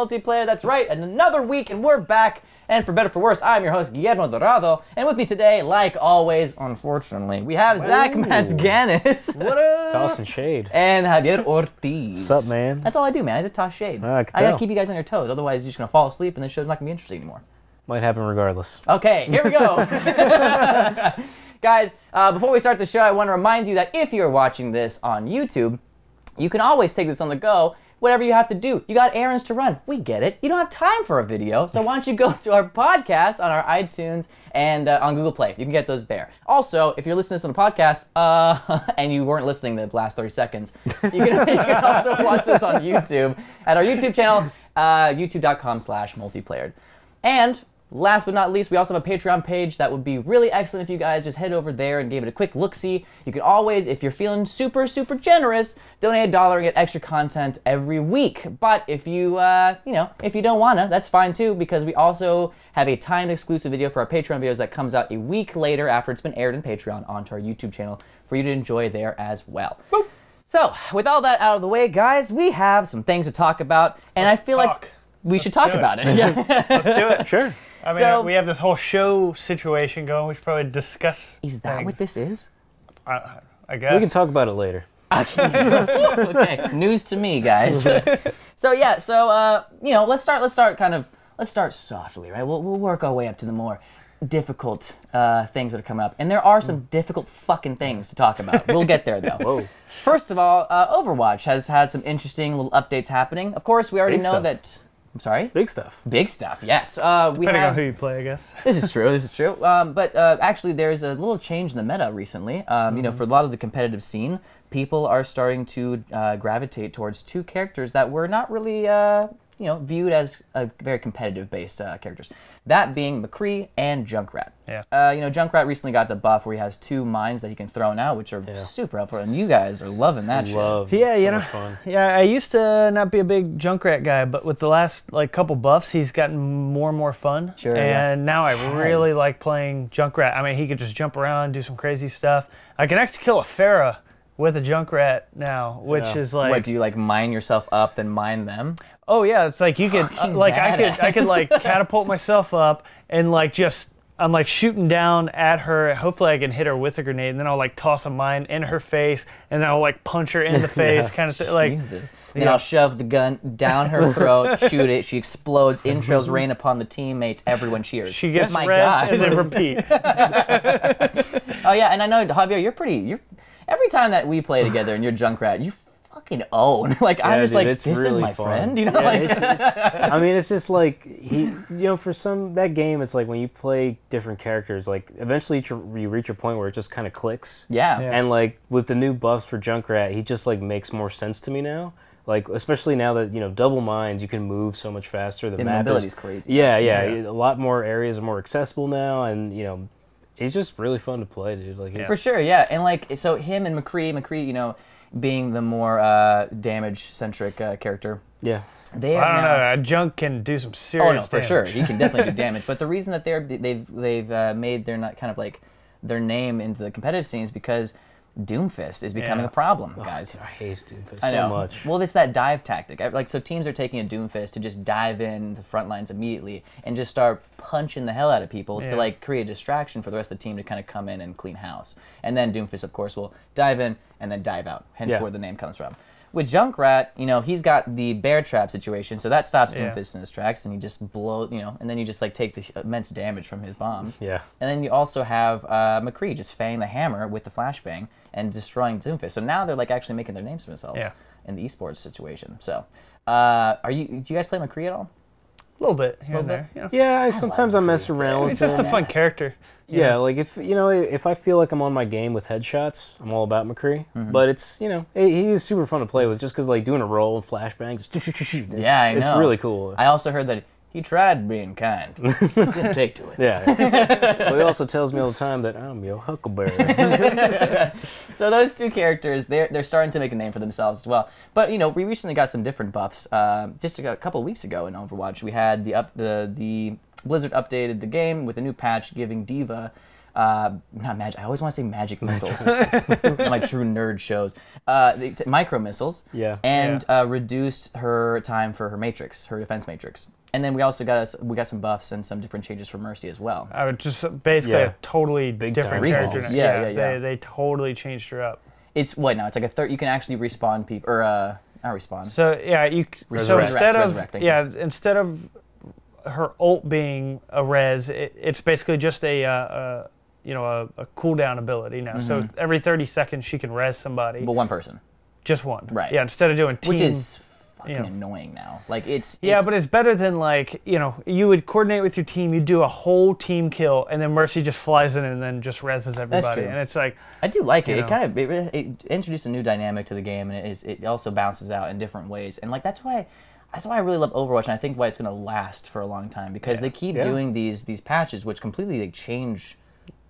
Multiplayer. That's right, another week, and we're back. And for better or for worse, I'm your host, Guillermo Dorado. And with me today, like always, unfortunately, we have Zach Matzganis. What up? Tossing shade. And Javier Ortiz. What's up, man? That's all I do, man. I just toss shade. I can I gotta tell. keep you guys on your toes. Otherwise, you're just gonna fall asleep and the show's not gonna be interesting anymore. Might happen regardless. Okay, here we go. Guys, before we start the show, I want to remind you that if you're watching this on YouTube, you can always take this on the go. Whatever you have to do. You got errands to run. We get it. You don't have time for a video, so why don't you go to our podcast on our iTunes and on Google Play. You can get those there. Also, if you're listening to this on the podcast and you weren't listening the last 30 seconds, you can also watch this on YouTube at our YouTube channel, youtube.com/multiplayer. And last but not least, we also have a Patreon page that would be really excellent if you guys just head over there and gave it a quick look-see. You can always, if you're feeling super, super generous, donate $1 and get extra content every week. But if you, if you don't wanna, that's fine too, because we also have a timed exclusive video for our Patreon videos that comes out a week later after it's been aired in Patreon onto our YouTube channel for you to enjoy there as well. Woo! So, with all that out of the way, guys, we have some things to talk about, and I feel like we should talk about it. Yeah. Let's do it. Sure. I mean, So- we have this whole show situation going. We should probably discuss Is that things. what this is? I guess. We can talk about it later. Okay, news to me, guys. So yeah, let's start softly, right? We'll work our way up to the more difficult things that are coming up, and there are some difficult fucking things to talk about. We'll get there though. Whoa. First of all, Overwatch has had some interesting little updates happening. Of course, we already Big know stuff. that. I'm sorry. Big stuff. Big stuff. Yes. Depending on who you play, I guess. This is true. This is true. But actually, there's a little change in the meta recently. You know, for a lot of the competitive scene, people are starting to gravitate towards two characters that were not really, viewed as very competitive-based characters. That being McCree and Junkrat. Yeah. Junkrat recently got the buff where he has 2 mines that he can throw now, which are super helpful, and you guys are loving that shit. Yeah, so you know. much fun. Yeah, I used to not be a big Junkrat guy, but with the last couple buffs, he's gotten more and more fun. Sure, and now I really Yes. like playing Junkrat. I mean, he could just jump around, do some crazy stuff. I can actually kill a Pharah with a Junkrat now, which is like. What, do you like mine yourself up, then mine them? Oh yeah, it's like you could I could like catapult myself up and I'm like shooting down at her. Hopefully I can hit her with a grenade, and then I'll like toss a mine in her face, and then I'll like punch her in the face, kind of thing. Like, Jesus. Then I'll shove the gun down her throat, shoot it, she explodes, entrails rain upon the teammates, everyone cheers. she gets My rest God. and then repeat. Oh yeah, and I know, Javier, you're every time that we play together and you're Junkrat, you fucking own. Like, I'm just dude, like, it's this is really my fun. friend, you know? Yeah, like, I mean, it's just like, for that game, it's like when you play different characters, like, eventually you reach a point where it just kind of clicks. yeah. And, like, with the new buffs for Junkrat, he just, like, makes more sense to me now. Like, especially now that, double mines, you can move so much faster. The map mobility's crazy. Yeah. A lot more areas are more accessible now, and, it's just really fun to play, dude. Like, For sure, yeah. And like, so him and McCree, being the more damage-centric character. Yeah. They I are don't now, know. A Junk can do some serious Oh no, for damage. sure, he can definitely do damage. But the reason that they've made their not kind of like their name into the competitive scene is because Doomfist is becoming a problem, guys. I hate Doomfist I know. so much. Well, it's that dive tactic. Like, so teams are taking a Doomfist to just dive in the front lines immediately and just start punching the hell out of people to like create a distraction for the rest of the team to kind of come in and clean house. And then Doomfist, of course, will dive in and then dive out. Hence where the name comes from. With Junkrat, he's got the bear trap situation, so that stops Doomfist in his tracks, and he just blows, and then you just like take the immense damage from his bombs. Yeah. And then you also have McCree just fanging the hammer with the flashbang and destroying Doomfist. So now they're like actually making their names for themselves in the esports situation. So, do you guys play McCree at all? A little bit here and there. Yeah, sometimes I mess around with It's just a fun character. Yeah, like if I feel like I'm on my game with headshots, I'm all about McCree. But it's he is super fun to play with, just because like doing a roll and flashbang, just Yeah, I know. It's really cool. I also heard that he tried being kind. Didn't take to it. Yeah. Well, he also tells me all the time that I'm your huckleberry. So those two characters, they're starting to make a name for themselves as well. But we recently got some different buffs. Just a couple of weeks ago in Overwatch, we had the Blizzard updated the game with a new patch giving D.Va not magic. I always want to say magic missiles. Like true nerd shows. Micro missiles. Yeah. And reduced her time for her matrix, her defense matrix. And then we also got some buffs and some different changes for Mercy as well. I would just basically a totally different character. Recalls. Yeah. They totally changed her up. It's what now? It's like a third. You can actually respawn people or not respawn. So yeah, Resurrect, instead of her ult being a res, it's basically just a cooldown ability now. So every 30 seconds she can res somebody. But one person. Just one. Right. Yeah. Instead of doing team. Which is fucking annoying now. Like it's but it's better than like you would coordinate with your team, you do a whole team kill, and then Mercy just flies in and then just reses everybody. That's true. And it's like I do like it. It kind of it introduced a new dynamic to the game, and it also bounces out in different ways. And like that's why I really love Overwatch, and I think why it's going to last for a long time because they keep doing these patches which completely change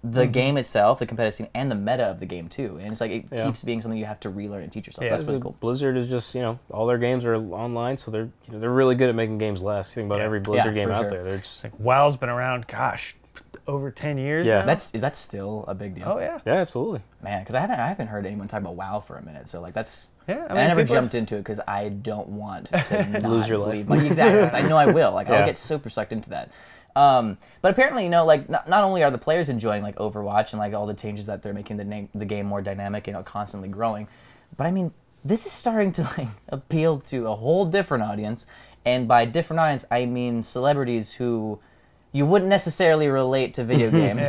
the game itself, the competitive scene, and the meta of the game too. And it's like it keeps being something you have to relearn and teach yourself. Yeah, that's really cool. Blizzard is just all their games are online, so they're really good at making games last. Think about every Blizzard game out there. They're just like WoW's been around, gosh, over 10 years. Yeah, now? Is that still a big deal? Oh yeah. Yeah, absolutely. Man, because I haven't heard anyone talk about WoW for a minute. So like that's I never jumped into it because I don't want to not lose your life. Exactly. I know I will. Like I'll get super sucked into that. But apparently, like not only are the players enjoying like Overwatch and like all the changes that they're making the game more dynamic and constantly growing, but I mean this is starting to like appeal to a whole different audience, and by different audience I mean celebrities who you wouldn't necessarily relate to video games.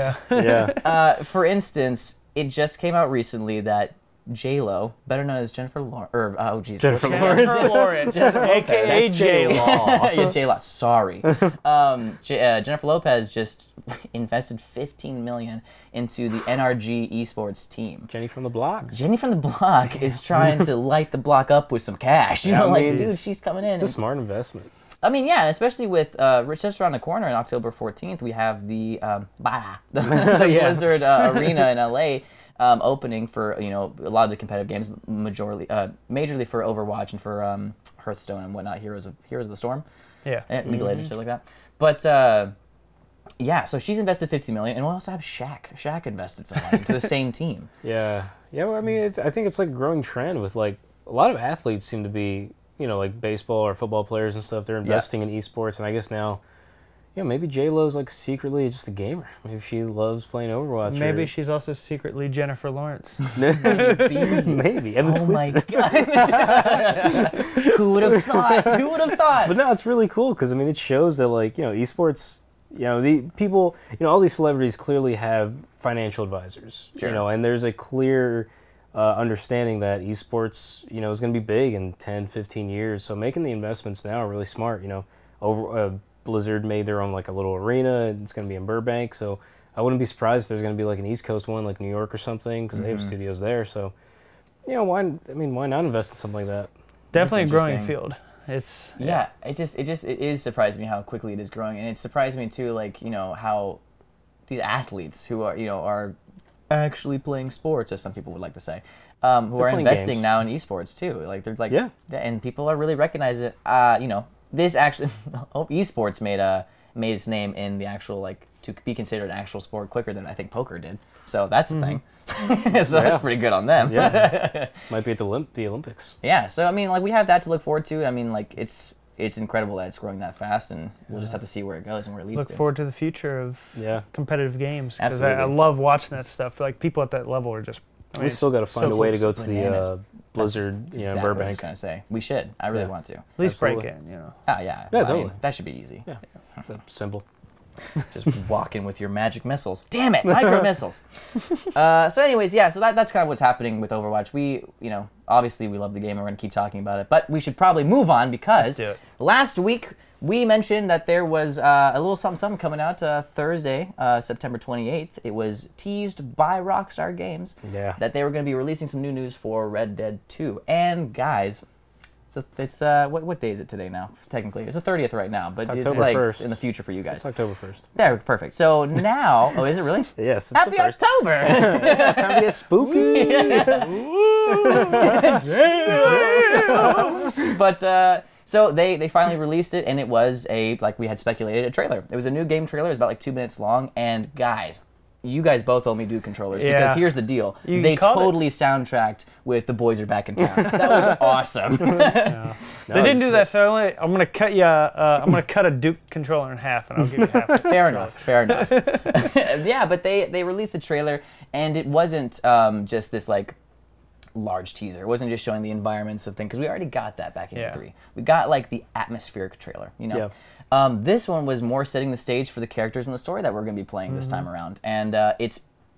For instance, it just came out recently that J-Lo, better known as Jennifer Lawrence, Jennifer Lawrence, aka J-Law. Yeah, J-Law. Sorry. Jennifer Lopez just invested $15 million into the NRG esports team. Jenny from the Block. Jenny from the Block is trying to light the block up with some cash. Dude, she's coming in. It's a smart investment. I mean, yeah, especially with just around the corner on October 14th, we have the Blizzard Arena in LA. Opening for a lot of the competitive games, majorly for Overwatch and for Hearthstone and whatnot, Heroes of the Storm, League of Legends, shit like that. But so she's invested $50 million, and we also have Shaq. Shaq invested some money into the same team. Yeah. Well, I mean, I think it's like a growing trend with like a lot of athletes seem to be like baseball or football players and stuff. They're investing in esports, and I guess now. Yeah, maybe J-Lo's like secretly just a gamer. Maybe she loves playing Overwatch. Maybe she's also secretly Jennifer Lawrence. Maybe. And oh my god! Who would have thought? Who would have thought? But no, it's really cool because I mean it shows that like esports. The people. All these celebrities clearly have financial advisors. Sure. And there's a clear understanding that esports is going to be big in 10, 15 years. So making the investments now are really smart. Blizzard made their own like a little arena. It's going to be in Burbank, so I wouldn't be surprised if there's going to be like an East Coast one, like New York or something, because they have studios there. So, why not invest in something like that? Definitely a growing field. It's it is surprising me how quickly it is growing, and it surprised me too, like how these athletes who are actually playing sports, as some people would like to say, who are investing games now in esports too. Like they're like and people are really recognizing it. This actually, esports made its name in the actual to be considered an actual sport quicker than I think poker did. So that's the thing. So that's pretty good on them. Yeah, might be at the Olympics. Yeah. So I mean, we have that to look forward to. I mean, it's incredible that it's growing that fast, and we'll just have to see where it goes and where it leads to. Look forward to the future of competitive games because Absolutely. I love watching that stuff. Like people at that level are just. We still got to find a way to go to the Blizzard, exactly Burbank. what I was going to say. We should. I really want to. At least break in, Oh, yeah. Yeah, Well, I mean, that should be easy. Yeah. Simple. Just walk in with your magic missiles. Damn it, micro missiles. So anyways, so that's kind of what's happening with Overwatch. We, obviously we love the game and we're going to keep talking about it, but we should probably move on because last week we mentioned that there was a little something coming out Thursday, September 28th. It was teased by Rockstar Games that they were going to be releasing some new news for Red Dead 2. And guys, it's what day is it today now? Technically, it's the 30th right now, but it's like 1st. In the future for you guys. It's October 1st. There, perfect. So now, is it really? Yes. It's Happy the 1st. October! It's time to get spooky. But so they finally released it, and it was like we had speculated, a trailer. It was a new game trailer. It was about 2 minutes long, and guys, you guys both owe me Duke controllers Yeah. because here's the deal. You They called it. totally soundtracked with The Boys Are Back in Town. That was awesome. No, they didn't do that, so I'm gonna cut you. I'm gonna cut a Duke controller in half, and I'll give you half. Fair enough. Yeah, but they released the trailer, and it wasn't just this like large teaser. It wasn't just showing the environments of things, because we already got that back in E3. We got like the atmospheric trailer, you know. Yeah. This one was more setting the stage for the characters and the story that we're going to be playing this time around, and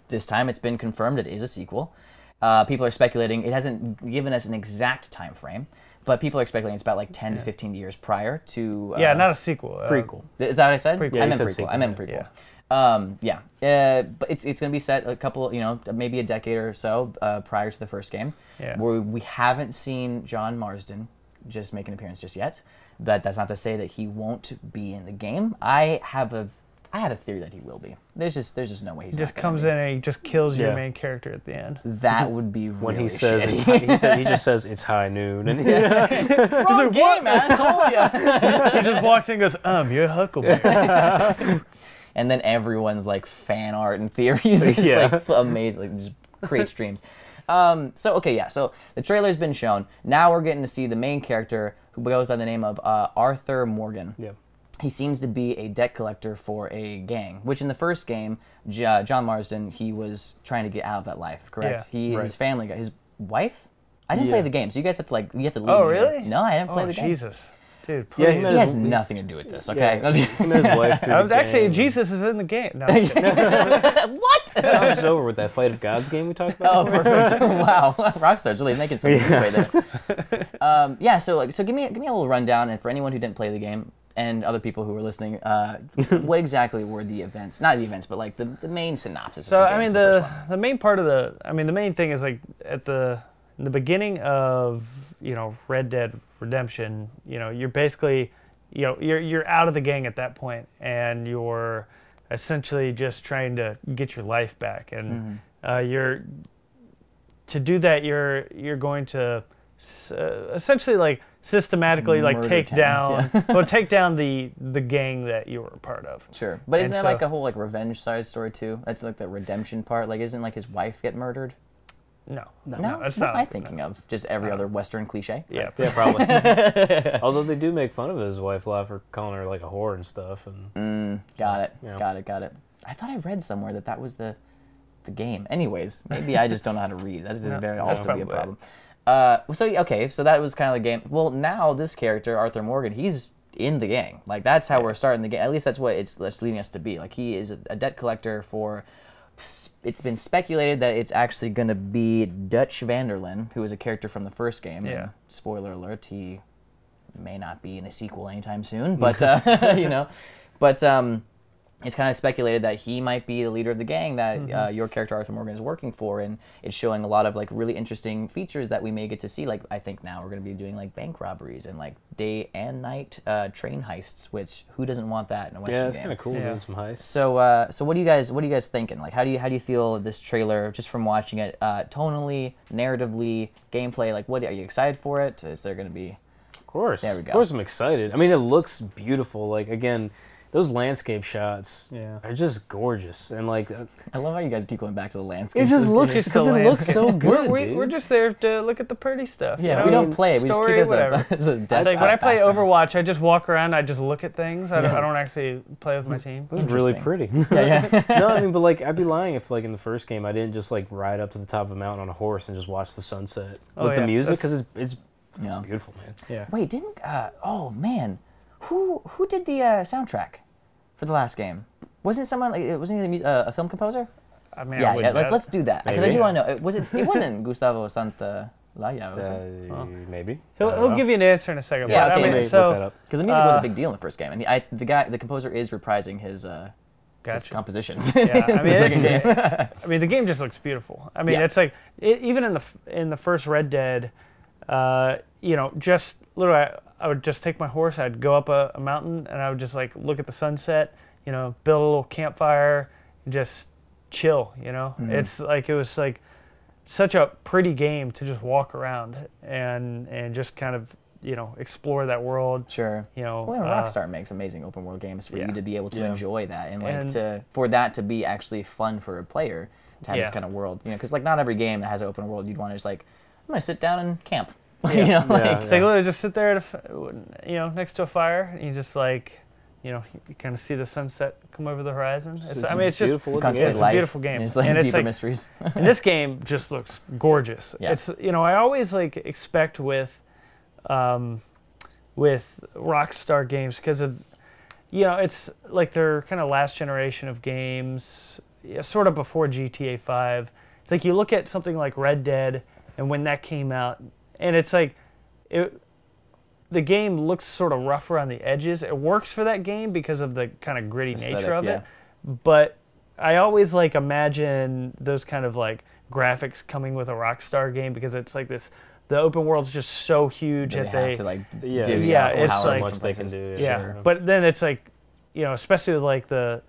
this time it's been confirmed it is a sequel. People are speculating. It hasn't given us an exact time frame, but people are speculating it's about like 10 to 15 years prior to. Yeah, not a sequel. Prequel. Is that what I said? Prequel. I Yeah, meant you prequel. said I meant prequel. Yeah. But it's going to be set a couple, maybe a decade or so prior to the first game. Yeah. Where we haven't seen John Marsden just make an appearance just yet. But that's not to say that he won't be in the game. I have a theory that he will be. There's just no way he's He just not gonna comes be. in and he just kills your Yeah. main character at the end. That would be When really he says shitty. he just says it's high noon, and Wrong game, asshole! Yeah. He just walks in and goes, you're Huckleberry. And then everyone's like fan art and theories. It's Yeah. like amazing. Like, just create streams. So the trailer's been shown. Now we're getting to see the main character, who goes by the name of Arthur Morgan. Yeah. He seems to be a debt collector for a gang, which in the first game, John Marsden, he was trying to get out of that life, correct? Yeah, His family, his wife? I didn't play Yeah. the game, so you guys have to leave Oh, me really? here. No, I didn't play Oh, the game. Jesus. Dude, Yeah, please. He has nothing to do with this, okay? Yeah, he met his wife through the Actually, game. Jesus is in the game. No, I'm kidding. What? I was over with that Fight of Gods game we talked about. Oh, perfect. Wow. Rockstar's really making some leeway there. So give me a little rundown, and for anyone who didn't play the game, and other people who were listening, what exactly were the events? Not the events, but like the main synopsis So, of the game. I mean, for first one. the main part of the main thing is like in the beginning of, Red Dead Redemption, you're basically, you're out of the gang at that point, and you're essentially just trying to get your life back, and to do that, you're going to essentially like systematically like Murder take towns, down take down the gang that you were a part of. Sure, but isn't And there like so- a whole like revenge side story too? That's like the redemption part. Like, isn't like his wife get murdered? No, What that's am not. I thinking of? Just every other Western cliche? Yeah, Yeah, probably. Although they do make fun of his wife a lot for calling her like a whore and stuff. And Got it. Yeah. Got it. I thought I read somewhere that was the game. Anyways, maybe I just don't know how to read. That is very also be a probably problem. So that was kind of the game. Well, now this character, Arthur Morgan, he's in the gang. Like, that's how we're starting the game. At least that's what it's leading us to be. Like, he is a debt collector for. It's been speculated that it's actually going to be Dutch Vanderlyn, who is a character from the first game. Yeah. And spoiler alert, he may not be in a sequel anytime soon, but it's kind of speculated that he might be the leader of the gang that your character Arthur Morgan is working for, and it's showing a lot of like really interesting features that we may get to see. Like, I think now we're going to be doing like bank robberies and like day and night train heists, which who doesn't want that in a Western yeah, game? it's kind of cool doing some heists. So what do you guys thinking? Like, how do you feel this trailer just from watching it, tonally, narratively, gameplay? Like, what are you excited for it? Is there going to be? Of course. There we go. Of course, I'm excited. I mean, it looks beautiful. Like, again, those landscape shots are just gorgeous. And like, I love how you guys keep going back to the landscape. it just looks because it looks so good. We're just there to look at the pretty stuff. Yeah, you know? we don't play it. We just Story, keep it whatever. as a It's like when I play Overwatch, I just walk around, I just look at things. I don't actually play with my team. It was really Interesting. pretty. Yeah. No, I mean, but like, I'd be lying if like in the first game I didn't just like ride up to the top of a mountain on a horse and just watch the sunset with the yeah, music because it's Yeah. beautiful, man. Yeah. Wait, didn't? Oh man, who did the soundtrack for the last game? Wasn't someone like? Wasn't he a film composer? I mean, Yeah, I wouldn't know. let's do that because I Maybe. do want to know. It wasn't Gustavo Santaolalla, was it? Maybe. He'll give you an answer in a second. Yeah, but okay, I mean, wait, look so that up. Because the music was a big deal in the first game, and the composer is reprising his gotcha. compositions. Yeah, I in mean, the second game. I mean, the game just looks beautiful. I mean, Yeah. it's like even in the first Red Dead, just literally, I would just take my horse, I'd go up a mountain, and I would just like look at the sunset, build a little campfire, and just chill. It's like it was like such a pretty game to just walk around and just kind of you know, explore that world. Sure. You know, well, Rockstar makes amazing open world games for you to be able to Yeah. enjoy that and like for that to be actually fun for a player to have this kind of world. You know, because like not every game that has an open world you'd want to just like I'm gonna sit down and camp. You know, like It's like literally just sit there, you know, next to a fire, and you just like, you know, you kind of see the sunset come over the horizon. I mean, it's just beautiful. it's a beautiful game. It's like and deeper mysteries. and this game just looks gorgeous. Yeah. It's, you know, I always like expect with Rockstar games because of, you know, it's like their kind of last generation of games, sort of before GTA 5. It's like you look at something like Red Dead, and when that came out, and it's like, the game looks sort of rough around the edges. It works for that game because of the kind of gritty nature of it. But I always like imagine those kind of like graphics coming with a Rockstar game because it's like this. The open world's just so huge that they have to like it's how like much they can do. Yeah, but then it's like, you know, especially with like the,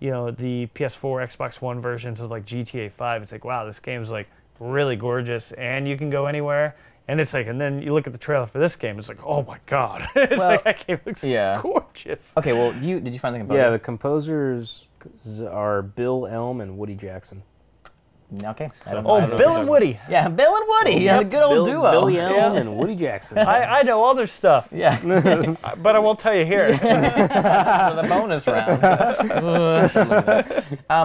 you know, the PS4, Xbox One versions of like GTA 5. It's like, wow, this game's like really gorgeous, and you can go anywhere. And it's like, and then you look at the trailer for this game, it's like, oh my god, it's like that game looks gorgeous. Okay, well, did you find the composer? Yeah, the composers are Bill Elm and Woody Jackson. Okay. Bill and Woody. Yeah, Bill and Woody. Yeah, the good old duo. Billy Elm and Woody Jackson. I know all their stuff. Yeah. But I won't tell you here. For the bonus round.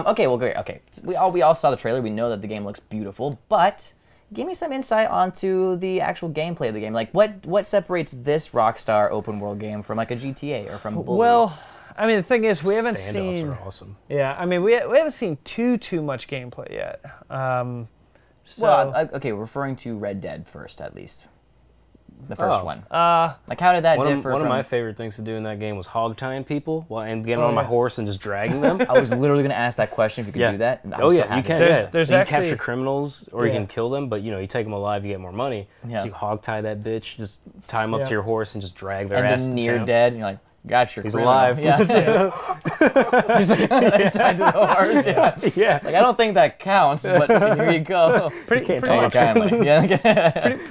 Okay, well, great. Okay, so we all saw the trailer. We know that the game looks beautiful, but give me some insight onto the actual gameplay of the game. Like, what separates this Rockstar open world game from like a GTA or from Bully? Well, I mean, the thing is, we haven't Standoffs seen. are awesome. Yeah, I mean, we haven't seen too much gameplay yet. Okay, referring to Red Dead first, at least. The first one. Like, how did that differ? One of my favorite things to do in that game was hog tying people and getting on my horse and just dragging them. I was literally going to ask that question if you could do that. You can. There's you actually, capture criminals or you can kill them, but you know, you take them alive, you get more money. Yeah. So you hog tie that bitch, just tie them up to your horse and just drag their ass. And then near dead, and you're like, got your He's criminal. alive. Yeah. He's like, tied to the horse. Yeah. Like, I don't think that counts, but here you go. Pretty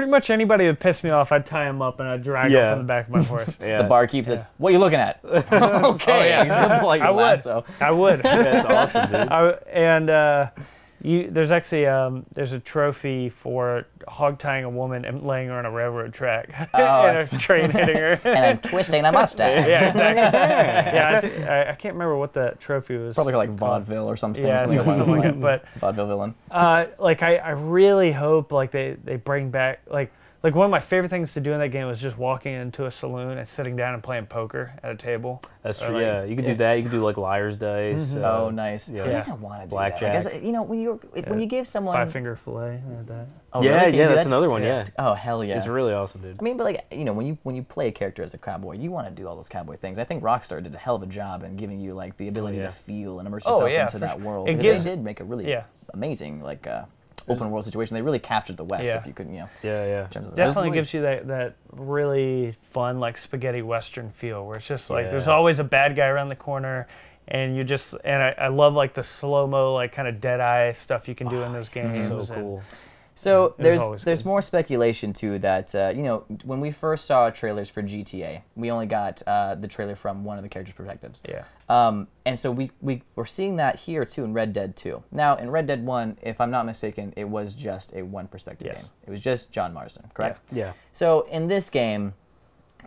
much anybody that pissed me off, I'd tie him up and I'd drag him from the back of my horse. The barkeep says, "What are you looking at?" Okay. I would. That's awesome, dude. There's actually there's a trophy for hog tying a woman and laying her on a railroad track and a train hitting her and then twisting a mustache. Yeah, exactly. I can't remember what that trophy was. Probably like vaudeville or something. Yeah, something like that. But vaudeville villain. Like I really hope like they bring back like one of my favorite things to do in that game was just walking into a saloon and sitting down and playing poker at a table. That's true. You could do that. You could do like liar's dice. Oh, nice. Yeah. Who doesn't want to do blackjack. that? Like, you know, when you give someone 5-finger fillet like that. Oh, yeah, really? that's another one. Yeah. Oh, hell yeah. It's really awesome, dude. I mean, but like, you know, when you play a character as a cowboy, you want to do all those cowboy things. I think Rockstar did a hell of a job in giving you like the ability to feel and immerse yourself into that world. Because they did make a really amazing like open world situation. They really captured the West, if you could, you know. Yeah. Definitely gives you that really fun like spaghetti western feel where it's just like there's always a bad guy around the corner, and you just I love like the slow mo like kind of dead eye stuff you can do in those games. So cool. So there's more speculation too that you know, when we first saw trailers for GTA, we only got the trailer from one of the characters' perspectives. Yeah. And so we're seeing that here too in Red Dead 2. Now in Red Dead 1, if I'm not mistaken, it was just a one perspective game. It was just John Marston, correct? Yeah. So in this game,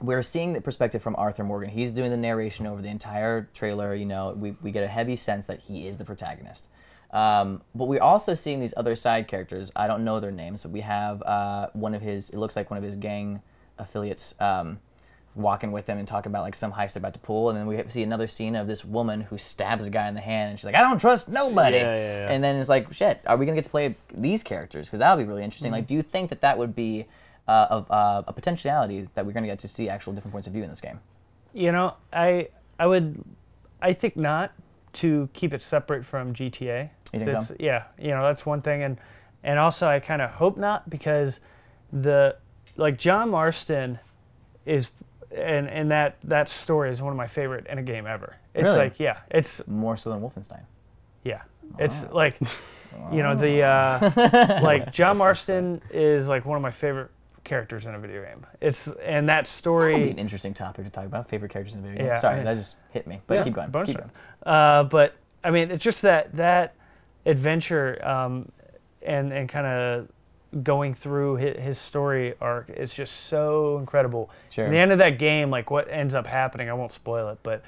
we're seeing the perspective from Arthur Morgan. He's doing the narration over the entire trailer. You know, we get a heavy sense that he is the protagonist. But we're also seeing these other side characters. I don't know their names, but we have it looks like one of his gang affiliates walking with him and talking about like some heist they're about to pull. And then we see another scene of this woman who stabs a guy in the hand, and she's like, "I don't trust nobody." Yeah. And then it's like, shit, are we going to get to play these characters? Because that would be really interesting. Like, do you think that would be a potentiality that we're going to get to see actual different points of view in this game? You know, I think not, to keep it separate from GTA. You think so? Yeah, you know, that's one thing, and also I kind of hope not, because John Marston is, and that story is one of my favorite in a game ever. It's really? like, yeah, it's more so than Wolfenstein. Yeah, it's like, you know, the like John Marston is like one of my favorite characters in a video game. And that That story would be an interesting topic to talk about. Favorite characters in the video game. Yeah, Sorry, I mean, that just hit me. But keep going. bonus Keep round. going. But I mean, it's just that adventure and kind of going through his story arc is just so incredible. Sure. At the end of that game, like what ends up happening, I won't spoil it, but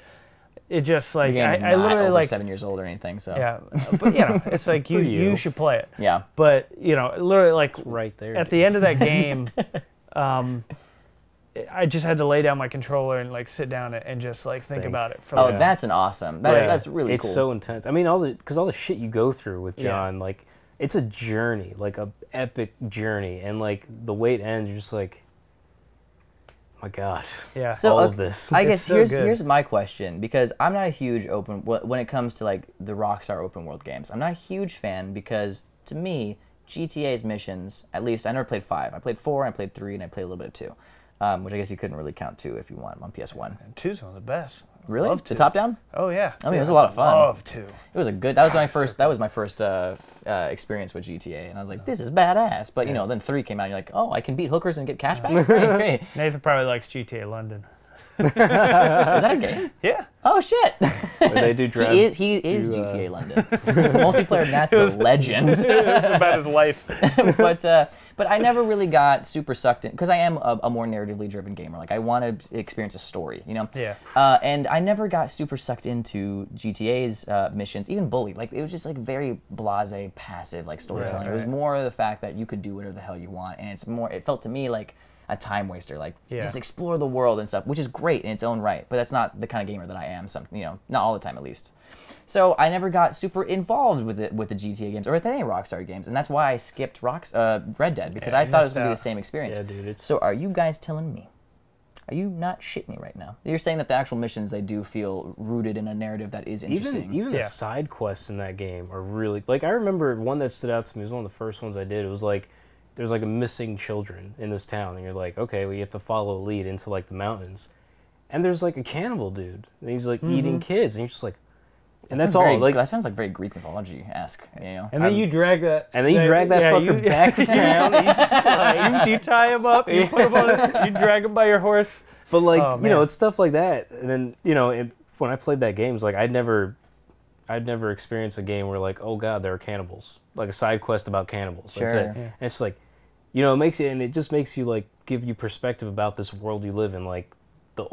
it just like The game's I not literally over like 7 years old or anything. So yeah, but you know, it's like For you you. should play it. yeah. But you know, literally like Right there. at the end of that game, I just had to lay down my controller and like sit down and just like think Think. about it for Oh, like, that's an awesome. That's really it's cool. so intense. I mean, because all the shit you go through with Yeah. John, like, it's a journey, like a epic journey, and like the way it ends, you're just like, my God, yeah. So, all okay, of this. I It's guess so here's good. here's my question, because I'm not a huge when it comes to like the Rockstar open world games. I'm not a huge fan because to me GTA's missions, at least I never played 5. I played 4, I played 3, and I played a little bit of 2. Which I guess you couldn't really count 2 if you want on PS1. Two's one of the best. Really? Love The 2. top down? Oh yeah. I mean, it was a lot of fun. Love 2. It was a good. That was my first. That was my first experience with GTA, and I was like, "This is badass." But you know, then 3 came out, and you're like, "Oh, I can beat hookers and get cash back." Great, great. Nathan probably likes GTA London. Is that a game? Yeah. Oh shit! Where they do drive. He is do, GTA London. Multiplayer Nat the legend. About his life. But I never really got super sucked in because I am a more narratively driven gamer. Like I want to experience a story, you know. Yeah. And I never got super sucked into GTA's missions, even Bully. Like it was just like very blasé, passive, like storytelling. Right, It was right. more of the fact that you could do whatever the hell you want, and it's more. It felt to me like a time waster. Like Yeah. just explore the world and stuff, which is great in its own right. But that's not the kind of gamer that I am. Not all the time at least. So I never got super involved with the GTA games or with any Rockstar games, and that's why I skipped Red Dead because Yeah, I you thought it was missed gonna be out. the same experience. Yeah, dude, it's- So are you guys telling me? Are you not shitting me right now? You're saying that the actual missions they do feel rooted in a narrative that is interesting. Even Yeah. the side quests in that game are really like. I remember one that stood out to me. It was one of the first ones I did. It was like there's like a missing children in this town, and you're like, okay, well you have to follow a lead into like the mountains, and there's like a cannibal dude, and he's like eating kids, and you're just like, and that's all. Like that sounds like very Greek mythology-esque, you know. And then you drag that. And then you drag that fucker back to town. And you just like, you tie him up. You put him on it. You drag him by your horse. but like Oh, you know, man. it's stuff like that. And then you know, when I played that game, it's like I'd never experienced a game where like, oh god, there are cannibals. Like a side quest about cannibals. That's Sure. it. Yeah. And it's like, you know, it just makes you like give you perspective about this world you live in, like the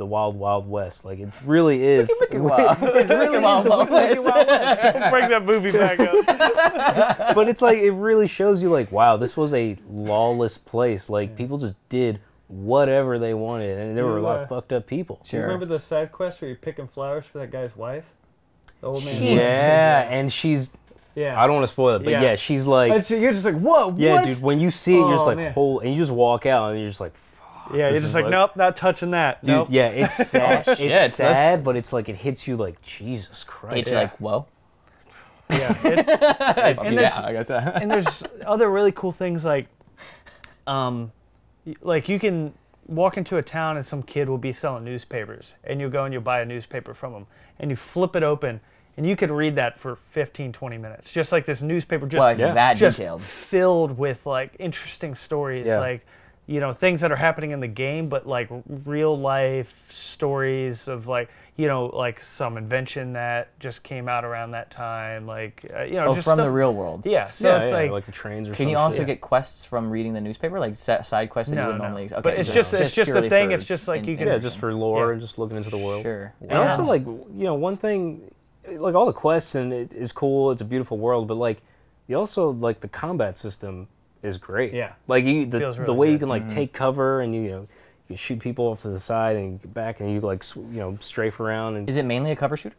wild wild west. Like it really is. Wow. It really is the Wicked Wild West. Don't bring that movie back up. But it's like it really shows you like, wow, this was a lawless place. Like people just did whatever they wanted, and there were a lot of fucked up people. Do you remember the side quest where you're picking flowers for that guy's wife? The old man. Jesus. Yeah, and she's. Yeah. I don't want to spoil it, but Yeah. yeah, she's like. And so you're just like, whoa, Yeah, what? dude. When you see it, you're just Oh, like, man. and you just walk out, and you're just like, fuck. Yeah, this you're just is like, nope, not touching that. Dude, Nope. yeah, it's sad. shit, It's so that's- sad, but it's like it hits you like Jesus Christ. It's like, whoa. Yeah. It's, And there's- I guess. and there's other really cool things like you can walk into a town and some kid will be selling newspapers, and you go and you buy a newspaper from him, and you flip it open, and you could read that for 15, 20 minutes. Just like this newspaper, just, Well, it's that just detailed. filled with like interesting stories, Yeah. like, you know, things that are happening in the game, but like real life stories of like, you know, like some invention that just came out around that time, like, you know, Oh, just from the stuff- real world. Yeah, so yeah, it's yeah, like, like the trains or Can you some also shit. get quests from reading the newspaper, like side quests that you no, would no. normally? Okay, But it's just a purely thing. for It's just like you can. Yeah, just for lore Yeah. and just looking into the world. Sure. And also, like, you know, one thing, like all the quests and it is cool. It's a beautiful world, but like, you also like the combat system is great. Yeah. Like Feels the really way you good. can like take cover and you know you can shoot people off to the side and you get back and you like you know strafe around and Is it mainly a cover shooter?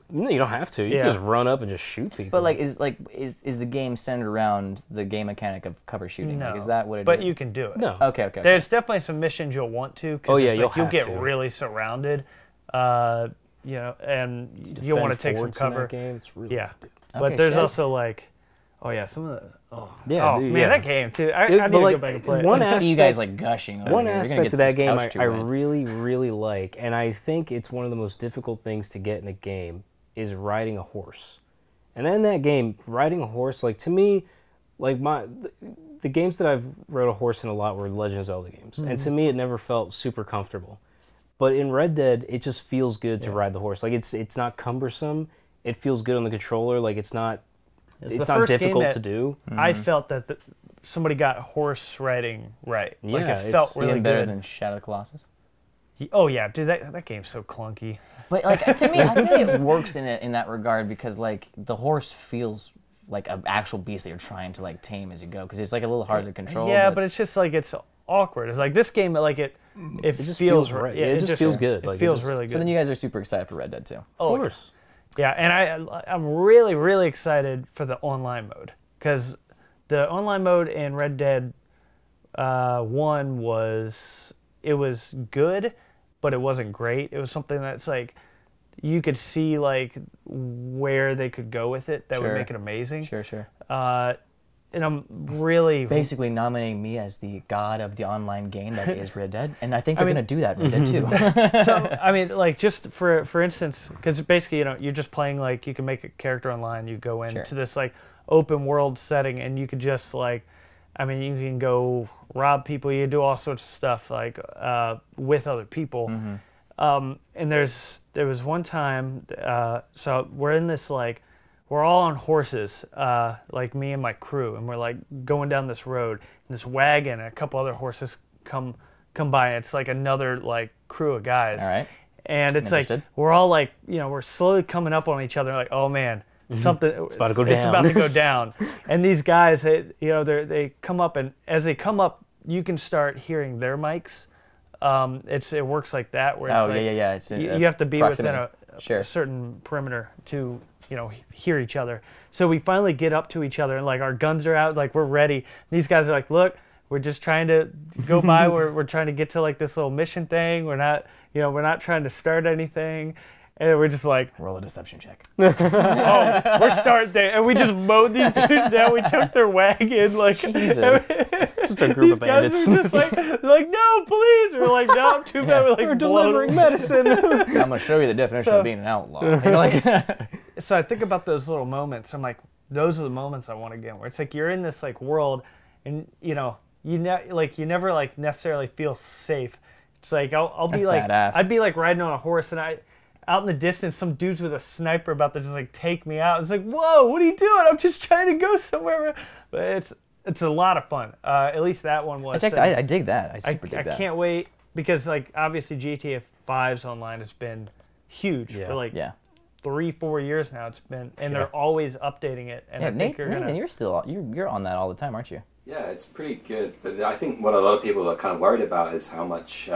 no, you don't have to. You Yeah. can just run up and just shoot people. But like, is the game centered around the game mechanic of cover shooting? No, Like, is that what it but is? you can do it. no. Okay. There's definitely some missions you'll want to. 'Cause Oh, yeah, it's you'll like, you'll have get to. really surrounded, you know, and you'll want to take some Forts in that cover. game. It's really Yeah, good. but Okay, there's shit. also like, oh yeah, some of the Yeah, oh dude, man, yeah. that game too. I It- need but, to like, go back and play it. one I see you guys aspect- like gushing. Over One here. You're gonna aspect get of that the game couch I too red. really, really like, and I think it's one of the most difficult things to get in a game, is riding a horse. And then that game, riding a horse, like to me, like the games that I've rode a horse in a lot were Legend of Zelda games, and to me it never felt super comfortable. But in Red Dead, it just feels good to ride the horse. Like it's not cumbersome. It feels good on the controller. Like it's not difficult to do. I felt that somebody got horse riding right. Yeah, like it felt really better good. than Shadow of the Colossus. Oh yeah, dude, that game's so clunky. But like to me, I think it works in that regard because like the horse feels like an actual beast that you're trying to like tame as you go because it's like a little hard to control. Yeah, but it's just like it's awkward. It's like this game, like it just feels right. Yeah, it just feels good. It feels really good. So then you guys are super excited for Red Dead 2. Of course. Yeah, and I'm really, really excited for the online mode because the online mode in Red Dead 1 was good, but it wasn't great. It was something that's like you could see like where they could go with it that would make it amazing. Sure. And I'm really basically nominating me as the god of the online game that is Red Dead, and I think they're gonna do that in Red Dead 2. So I mean, like just for instance, because basically you're just playing like you can make a character online. You go into this like open world setting, and you could just like, I mean, you can go rob people. You do all sorts of stuff like with other people. And there was one time, so we're in this like. We're all on horses, like me and my crew, and we're like going down this road. And this wagon and a couple other horses come by. And it's like another like crew of guys. All right. And it's like we're all like, we're slowly coming up on each other. Like, oh man, something it's about to go down. It's about to go down. And these guys, they come up, and as they come up, you can start hearing their mics. It works like that, where it's you have to be within a certain perimeter to hear each other. So we finally get up to each other, and like our guns are out, like we're ready. These guys are like, look, we're just trying to go by. we're trying to get to like this little mission thing. We're not trying to start anything. And we're just like, roll a deception check. Oh, we're starting there, and we just mowed these dudes down. We took their wagon, like Jesus. Just a group of bandits. These guys were just like, no, please. We're like, no, too bad. We're like, we're delivering medicine. I'm gonna show you the definition of being an outlaw. So I think about those little moments. I'm like, those are the moments I want to get, where it's like you're in this like world, and you never like necessarily feel safe. It's like I'll be like badass. I'd be like riding on a horse, and out in the distance, some dudes with a sniper about to just like take me out. It's like, whoa, what are you doing? I'm just trying to go somewhere. But it's a lot of fun. At least that one was. I dig that. I dig that. I can't wait because like obviously GTA 5's online has been huge for like 3-4 years now. It's been, and they're always updating it. And I think Nathan, you're on that all the time, aren't you? Yeah, it's pretty good. But I think what a lot of people are kind of worried about is how much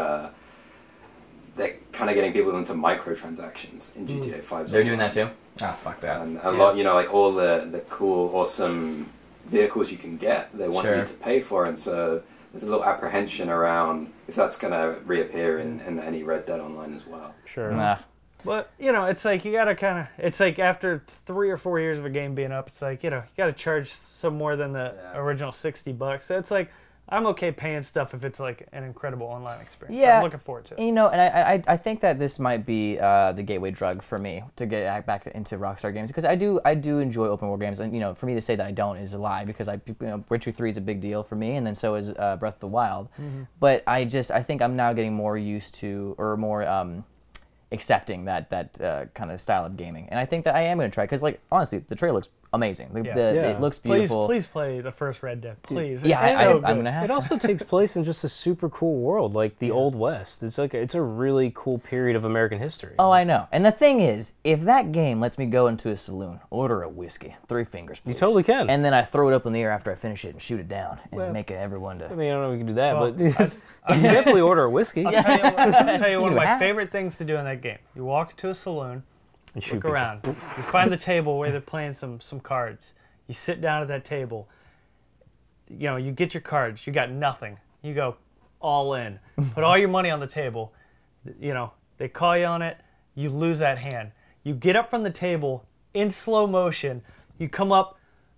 they're kind of getting people into microtransactions in GTA 5. They're doing that too? Ah, fuck that. And a lot, like all the cool, awesome vehicles you can get, they want you to pay for. And so there's a little apprehension around if that's going to reappear in any Red Dead Online as well. Sure. Nah. But, it's like you got to kind of, it's like after 3 or 4 years of a game being up, it's like, you got to charge some more than the original $60. So it's like, I'm okay paying stuff if it's like an incredible online experience. Yeah, so I'm looking forward to it. And I think that this might be the gateway drug for me to get back into Rockstar games because I do enjoy open world games, and for me to say that I don't is a lie because Witcher 3 is a big deal for me, and then so is Breath of the Wild. But I think I'm now getting more used to or more accepting that kind of style of gaming, and I think that I am going to try because honestly the trailer looks amazing. It looks beautiful. Please play the first Red Dead, please. Yeah, I'm gonna have It to. also takes place in just a super cool world, like the Old West. It's a really cool period of American history. Oh, I know. And the thing is, if that game lets me go into a saloon, order a whiskey, 3 fingers, please. You totally can. And then I throw it up in the air after I finish it and shoot it down and make everyone to. I mean, I don't know if we can do that, but you can definitely order a whiskey. I'll tell you one of my favorite things to do in that game. You walk into a saloon, and look around, you find the table where they're playing some cards. You sit down at that table, you get your cards, you got nothing. You go all in. Put all your money on the table. They call you on it, you lose that hand. You get up from the table in slow motion, you come up,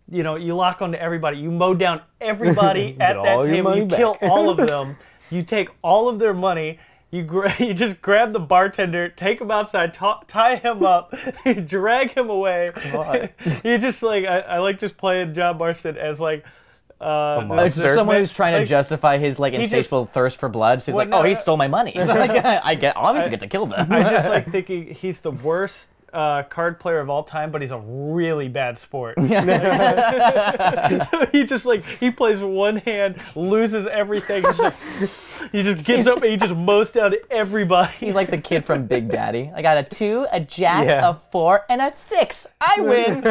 you lock onto everybody. You mow down everybody at that table. You kill all of them. You take all of their money, you just grab the bartender, take him outside, tie him up, drag him away. You just like I like just playing John Marston as like it's someone who's trying to justify his like insatiable thirst for blood. So he's like, oh, he stole my money. So like, I obviously get to kill them. I just like thinking he's the worst card player of all time, but he's a really bad sport. So he just like he plays with one hand, loses everything. He just gets up and he just mows down everybody. He's like the kid from Big Daddy. I got a 2, a jack, a 4, and a 6. I win.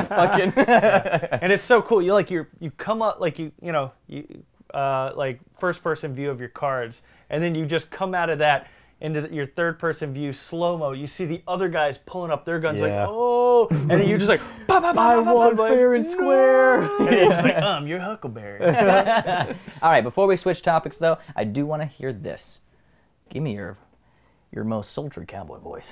Fucking. And it's so cool. You come up like you like first person view of your cards, and then you just come out of that into your third person view slow-mo. You see the other guys pulling up their guns like, oh, and then you're just like, I won fair and square. And you're just like, you're Huckleberry. All right, before we switch topics though, I do want to hear this. Give me your most sultry cowboy voice.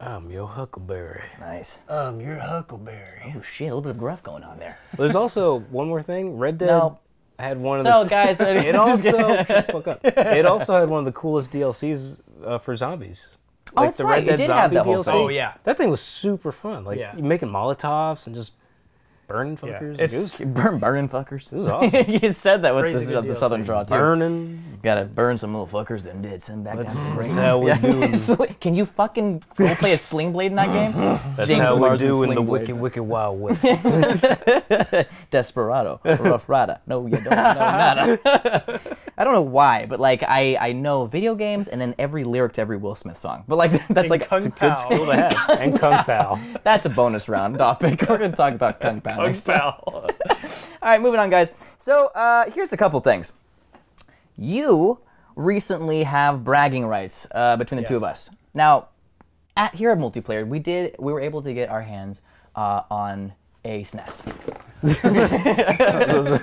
I'm your Huckleberry. Nice. You're Huckleberry. Oh shit, a little bit of gruff going on there. There's also one more thing. Red Dead. No. Had one of So guys, it also shut the fuck up. It also had one of the coolest DLCs for zombies. Oh, that's the right. Red Dead It did have Zombie that whole DLC. thing. Oh yeah. That thing was super fun. Like Yeah. you making Molotovs and just burning fuckers. It's- It was burning fuckers. It was awesome. You said that with Crazy the good southern DLC. draw too. burning. Gotta burn some little fuckers, then did send back down to the That's ring. how we do. Can you fucking role play a Sling Blade in that game? That's James how we Marsden do in the Sling Blade. wicked, wicked Wild West. Desperado, Rough Rider. No, you don't know nada. I don't know why, but like I know video games and then every lyric to every Will Smith song. But like that's And like Kung it's a good Pao. skill to have. And Kung Pao. That's a bonus round topic. We're gonna talk about Kung Pao Kung next time. Pao. All right, moving on, guys. So here's a couple things. You recently have bragging rights between the two of us. Now, here at Multiplayer, we were able to get our hands on a SNES.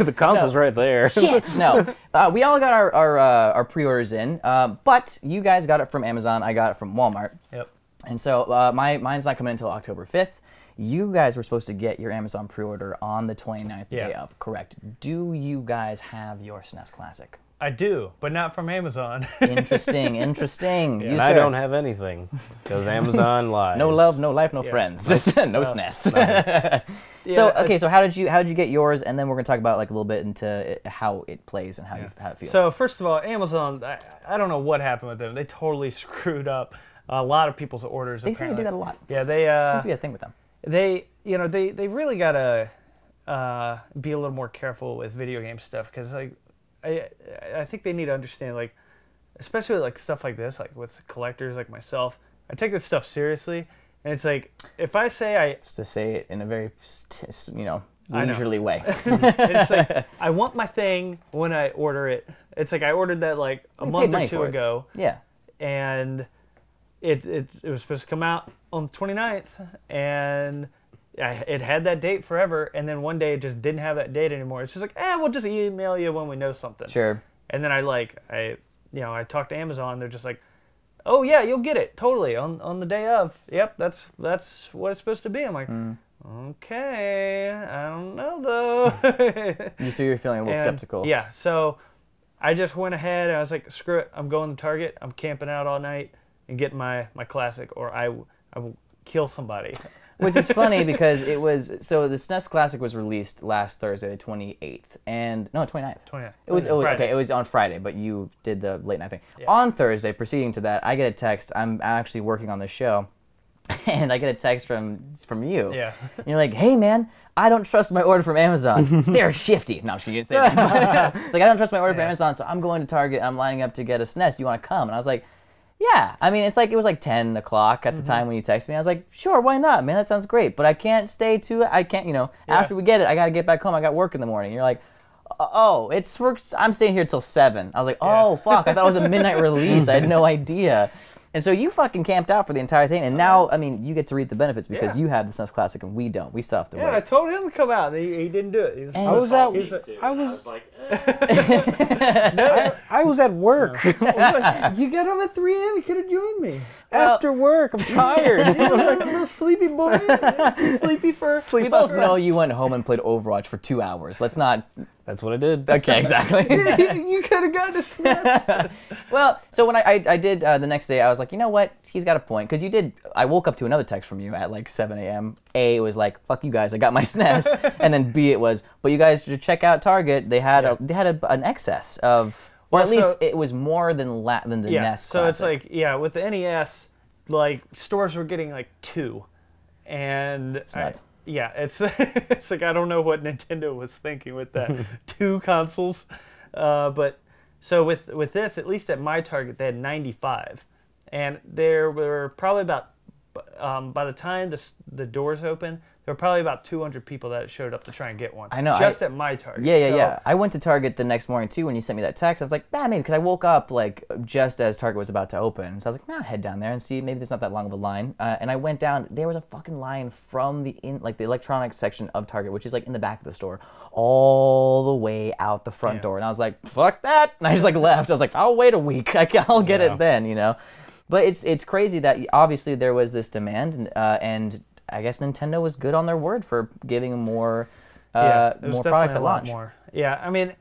The console's right there. Shit, no. We all got our pre-orders in, but you guys got it from Amazon. I got it from Walmart. Yep. And so mine's not coming until October 5th. You guys were supposed to get your Amazon pre-order on the 29th day of, correct? Do you guys have your SNES Classic? I do, but not from Amazon. Interesting. You, And I sir? don't have anything because Amazon lies. No love, no life, no friends. Just no SNES. So okay, so how did you get yours? And then we're gonna talk about like a little bit into how it plays and how it feels. So first of all, Amazon, I don't know what happened with them. They totally screwed up a lot of people's orders. They seem to do that a lot. Yeah, they Seems to be a thing with them. they really gotta be a little more careful with video game stuff because like I think they need to understand like especially like stuff like this like with collectors like myself. I take this stuff seriously, and it's like if I say Just to say it in a very I know. leisurely way. it's like I want my thing when I order it. It's like I ordered that like a You month paid or money two for it. ago. Yeah. And it was supposed to come out on the 29th, and it had that date forever, and then one day it just didn't have that date anymore. It's just like, we'll just email you when we know something. Sure. And then I talked to Amazon. They're just like, oh yeah, you'll get it totally on the day of. Yep, that's what it's supposed to be. I'm like, okay, I don't know though. So you're feeling a little skeptical. Yeah, so I just went ahead and I was like, screw it, I'm going to Target. I'm camping out all night and getting my classic, or I will kill somebody. Which is funny because the SNES Classic was released last Thursday, the 28th, and no, 29th. 29th. It was Friday. okay. It was on Friday, but you did the late night thing. Yeah. On Thursday, proceeding to that, I get a text. I'm actually working on this show, and I get a text from you. Yeah. And you're like, "Hey man, I don't trust my order from Amazon. They're shifty." No, I'm just kidding. You didn't say that. It's like I don't trust my order from Amazon, so I'm going to Target. I'm lining up to get a SNES. Do you want to come? And I was like, yeah. I mean, it was like 10 o'clock at the time when you texted me. I was like, sure, why not, man? That sounds great. But I can't stay after we get it, I got to get back home. I got work in the morning. You're like, oh, I'm staying here till 7. I was like, oh, fuck. I thought it was a midnight release. I had no idea. And so you fucking camped out for the entire thing. And now, I mean, you get to reap the benefits because you have the SNES Classic and we don't. We still have to wait. I told him to come out. He didn't do it. I was at work. You got home at 3 a.m. You could have joined me. After work, I'm tired. A little sleepy boy. Too sleepy for... We both know you went home and played Overwatch for 2 hours. Let's not That's what I did. Okay, exactly. You could have gotten a SNES. Well, so when I did the next day, I was like, you know what? He's got a point. Because you did, I woke up to another text from you at like 7 a.m. A, it was like, fuck you guys, I got my SNES. And then B, it was, but you guys should check out Target. They had an excess of, or at least it was more than the NES So Classic. it's like, with the NES, like stores were getting like 2. And It's nuts. it's it's like I don't know what Nintendo was thinking with that 2 consoles, but so with this, at least at my Target, they had 95, and there were probably about by the time the doors open, there were probably about 200 people that showed up to try and get one. I know. Just at my Target. Yeah. I went to Target the next morning too when you sent me that text. I was like, maybe, because I woke up like just as Target was about to open. So I was like, head down there and see. Maybe there's not that long of a line. And I went down. There was a fucking line from the electronics section of Target, which is like in the back of the store, all the way out the front door. And I was like, fuck that. And I just like left. I was like, I'll wait a week. I'll get it then, you know. But it's crazy that obviously there was this demand, and I guess Nintendo was good on their word for giving more products at launch. Yeah, I mean,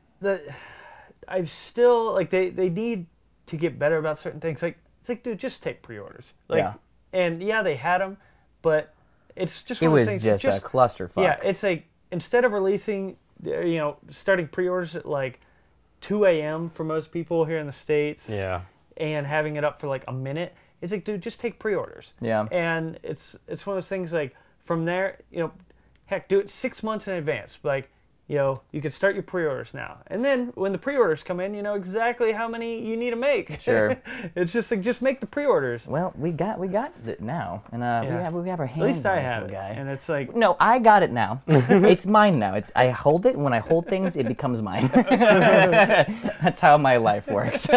I've still like they need to get better about certain things. Like it's like, dude, just take pre-orders. Like, and they had them, but it's just one of those things. It was just a clusterfuck. Yeah, it's like instead of releasing, starting pre-orders at like 2 a.m. for most people here in the States. Yeah. And having it up for like a minute, it's like, dude, just take pre-orders. Yeah. And it's one of those things like from there, heck, do it 6 months in advance. Like, you could start your pre-orders now, and then when the pre-orders come in, you know exactly how many you need to make. Sure. It's just like just make the pre-orders. Well, we got it now, and we have our hands. At least I on this have little it, guy. and it's like No, I got it now. It's mine now. I hold it, and when I hold things, it becomes mine. That's how my life works.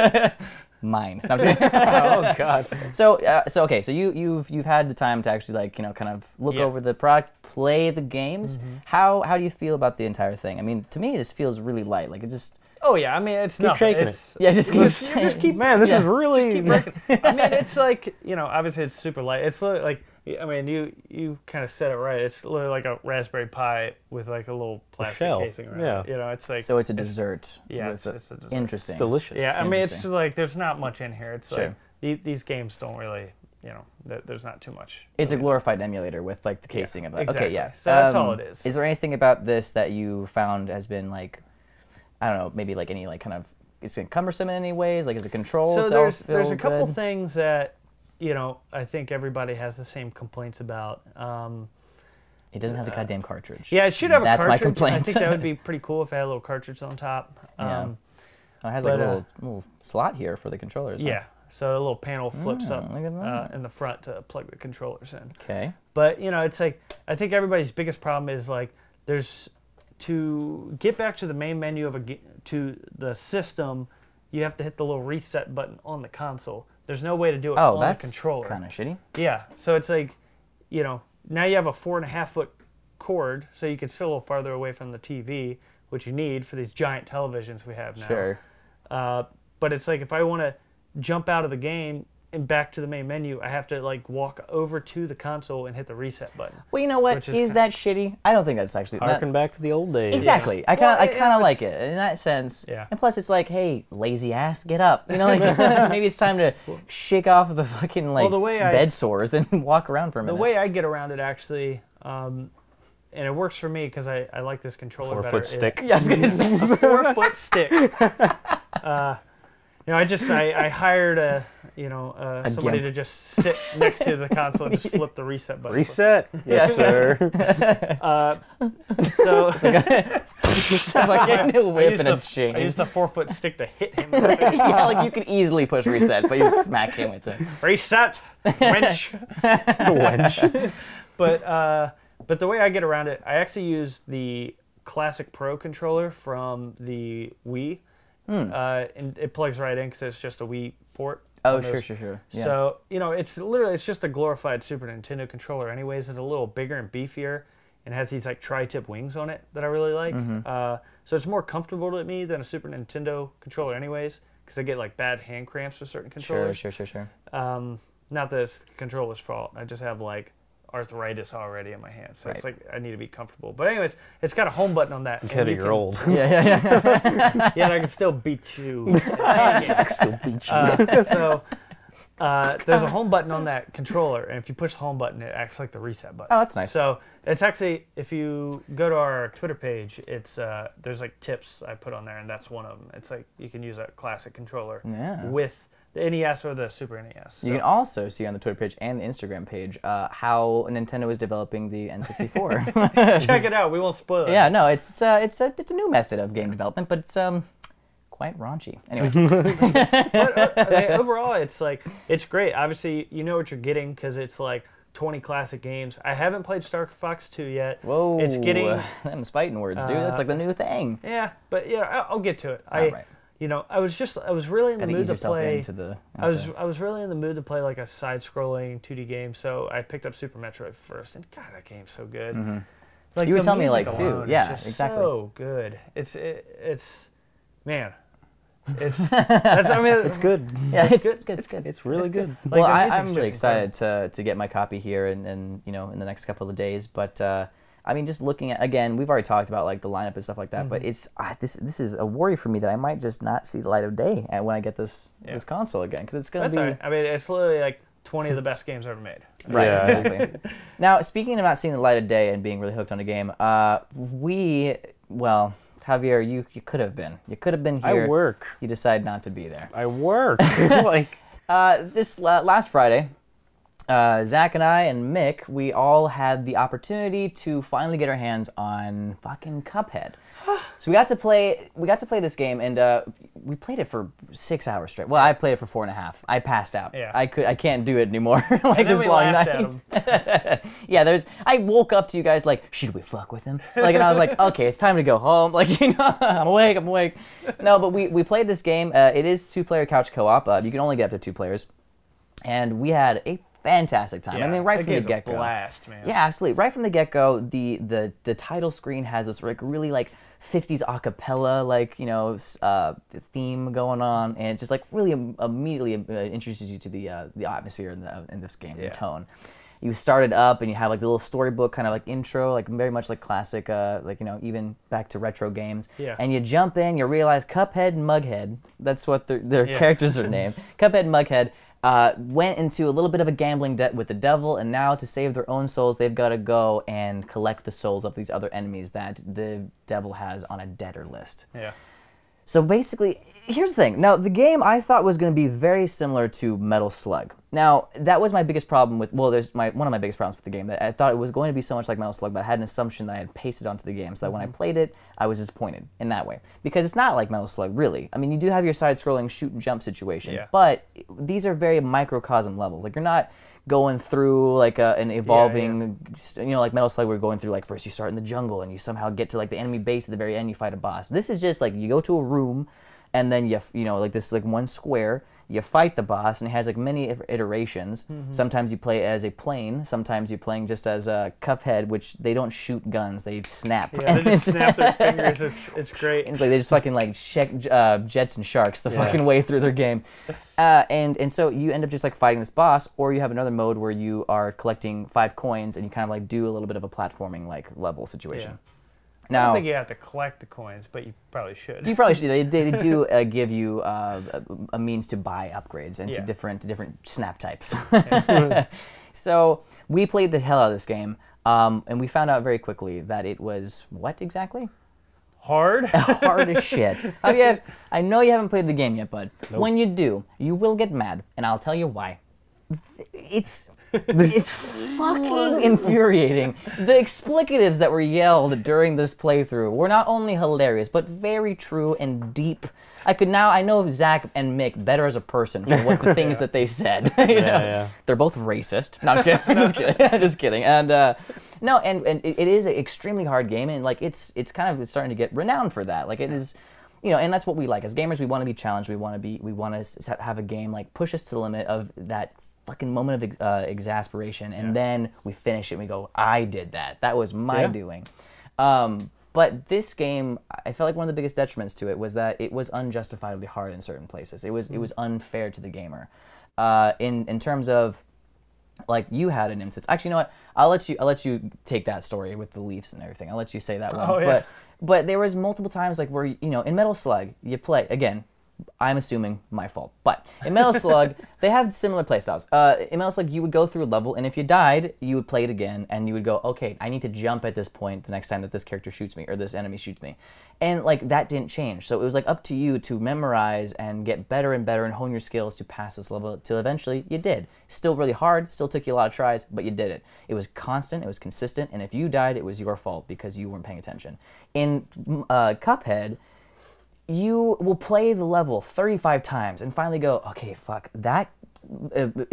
Mine. No, I'm just kidding. Oh God. So okay. So you've had the time to actually kind of look over the product, play the games. Mm-hmm. How do you feel about the entire thing? I mean, to me, this feels really light. Like it just. Oh yeah, I mean it's keep nothing. shaking It's, it. Yeah, just keep. Man, this is really. Keep breaking. I mean, it's like obviously it's super light. It's like I mean you kind of said it right. It's literally like a Raspberry Pi with like a little plastic casing around it. It's like So it's a dessert. Yeah, it's a dessert. Interesting. It's delicious. Yeah, I mean it's just like there's not much in here. It's Sure. like these games don't really there's not too much. It's a glorified emulator with like the casing of it. Exactly. Okay, yeah. So that's all it is. Is there anything about this that you found has been like, I don't know, maybe like any like kind of it's been cumbersome in any ways? Like is the control? So there's a couple good? things that I think everybody has the same complaints about. It doesn't have the goddamn cartridge. Yeah, it should have a That's cartridge. my complaint. I think that would be pretty cool if it had a little cartridge on top. Yeah. Oh, it has like a little slot here for the controllers. Yeah, so a little panel flips up look at that. in the front to plug the controllers in. Okay. But it's like I think everybody's biggest problem is like to get back to the main menu of to the system, you have to hit the little reset button on the console. There's no way to do it on the controller. Kind of shitty. Yeah, so it's like, now you have a 4.5-foot cord, so you can sit a little farther away from the TV, which you need for these giant televisions we have now. Sure. But it's like if I want to jump out of the game and back to the main menu, I have to like walk over to the console and hit the reset button. Well, you know what? Is that shitty? I don't think that's actually. Harken back to the old days. Exactly. I kind of like it in that sense. Yeah. And plus, it's like, hey, lazy ass, get up. Like maybe it's time to shake off the fucking bed sores and walk around for a minute. The way I get around it actually, and it works for me because I like this controller better. 4-foot stick. Yeah, I was gonna say. A 4-foot stick. I hired somebody gimp. to just sit next to the console and just flip the reset button. Reset. Yes, sir. So whip and a chain. I used the 4-foot stick to hit him. Yeah, like you could easily push reset, but you smack him with it. Reset, wench. Wench. But the way I get around it, I actually use the Classic Pro controller from the Wii. And it plugs right in because it's just a Wii port. Oh, sure. Yeah. So, it's just a glorified Super Nintendo controller anyways. It's a little bigger and beefier and has these like tri-tip wings on it that I really like. So it's more comfortable to me than a Super Nintendo controller anyways because I get like bad hand cramps with certain controllers. Sure. Not that it's the controller's fault. I just have like arthritis already in my hands, so it's like I need to be comfortable. But anyways, it's got a home button on that. You're old. Yeah, and I can still beat you. I can still beat you. So there's a home button on that controller, and if you push the home button, it acts like the reset button. Oh, that's nice. So it's actually, if you go to our Twitter page, it's there's like tips I put on there, and that's one of them. It's like you can use a classic controller with the NES or the Super NES. So. You can also see on the Twitter page and the Instagram page how Nintendo is developing the N64. Check it out. We won't spoil it. Yeah, no, it's a new method of game development, but it's quite raunchy. Anyways, but, I mean, overall, it's great. Obviously, you know what you're getting because it's like 20 classic games. I haven't played Star Fox 2 yet. Whoa, it's getting them fighting words, dude. That's like the new thing. Yeah, but yeah, I'll get to it. Right. You know, I was really in the mood to play. I was really in the mood to play like a side-scrolling 2D game, so I picked up Super Metroid first, and God, that game's so good. Mm-hmm. Like, you would tell me like alone, too. Yeah, it's just exactly. So good. It's man. It's good. Yeah, it's good. It's really good. Like, well, I'm really excited to get my copy here and you know in the next couple of days. But I mean, just looking at again, we've already talked about like the lineup and stuff like that. But it's this is a worry for me that I might just not see the light of day when I get this console again because it's gonna be. Right. I mean, it's literally like 20 of the best games ever made. Right. Yeah. Exactly. Now, speaking of not seeing the light of day and being really hooked on a game, Javier, you could have been. You could have been here. I work. You decide not to be there. I work. Like this last Friday, Zach and I and Mick, we all had the opportunity to finally get our hands on fucking Cuphead. So we got to play this game, and we played it for 6 hours straight. Well, I played it for 4.5. I passed out. Yeah. I can't do it anymore. Like this long night. Yeah, I woke up to you guys like, should we fuck with him? Like, and I was like, okay, it's time to go home. Like, you know, I'm awake. No, but we played this game. It is 2-player couch co-op. You can only get up to 2 players, and we had a fantastic time. Yeah, I mean, right from the get-go. Blast, man. Yeah, absolutely. Right from the get-go, the title screen has this like really like 50s acapella like theme going on, and it's just like really immediately introduces you to the atmosphere in this game, the tone. You start it up and you have like the little storybook kind of like intro, like very much like classic, even back to retro games. Yeah. And you jump in, you realize Cuphead and Mughead, that's what their characters are named. Cuphead and Mughead went into a little bit of a gambling debt with the devil, and now to save their own souls, they've got to go and collect the souls of these other enemies that the devil has on a debtor list. Yeah. So basically, here's the thing. Now, the game I thought was going to be very similar to Metal Slug. Now, that was my biggest problem with, one of my biggest problems with the game. That I thought it was going to be so much like Metal Slug, but I had an assumption that I had pasted onto the game, so that when I played it, I was disappointed in that way. Because it's not like Metal Slug, really. I mean, you do have your side-scrolling shoot and jump situation, but these are very microcosm levels. Like, you're not going through like an evolving, like Metal Slug, we're going through like first you start in the jungle and you somehow get to like the enemy base at the very end, you fight a boss. This is just like you go to a room and then like this like one square, you fight the boss, and it has like many iterations. Sometimes you play as a plane, sometimes you're playing just as a Cuphead, which they don't shoot guns, they snap. Yeah, they just snap their fingers. It's great. It's like they just fucking like jets and sharks the fucking way through their game. And so you end up just like fighting this boss, or you have another mode where you are collecting 5 coins and you kind of like do a little bit of a platforming like level situation. Now, I don't think you have to collect the coins, but you probably should. You probably should. They do give you a means to buy upgrades and to different snap types. So we played the hell out of this game, and we found out very quickly that it was what exactly? Hard? Hard as shit. Javier, I know you haven't played the game yet, bud. Nope. When you do, you will get mad, and I'll tell you why. It's fucking infuriating. The explicatives that were yelled during this playthrough were not only hilarious, but very true and deep. I know Zach and Mick better as a person for what the things that they said. They're both racist. No, I'm just kidding. Just kidding. And no, and it is an extremely hard game, and like it's kind of starting to get renowned for that. Like it is. And that's what we like as gamers. We want to be challenged. We want to have a game like push us to the limit of that fucking moment of exasperation, and then we finish it and we go, I did that. That was my doing. But this game, I felt like one of the biggest detriments to it was that it was unjustifiably hard in certain places. It was unfair to the gamer. In terms of like you had an instance. Actually, you know what? I'll let you take that story with the Leafs and everything. I'll let you say that one. Oh, yeah. But there was multiple times like where, you know, in Metal Slug, you play, again, I'm assuming my fault, but in Metal Slug, they have similar playstyles. In Metal Slug, you would go through a level, and if you died, you would play it again, and you would go, okay, I need to jump at this point the next time that this character shoots me, or this enemy shoots me. And like that didn't change. So it was like up to you to memorize and get better and better and hone your skills to pass this level till eventually you did. Still really hard, still took you a lot of tries, but you did it. It was constant, it was consistent, and if you died, it was your fault because you weren't paying attention. In Cuphead, you will play the level 35 times and finally go, okay, fuck, that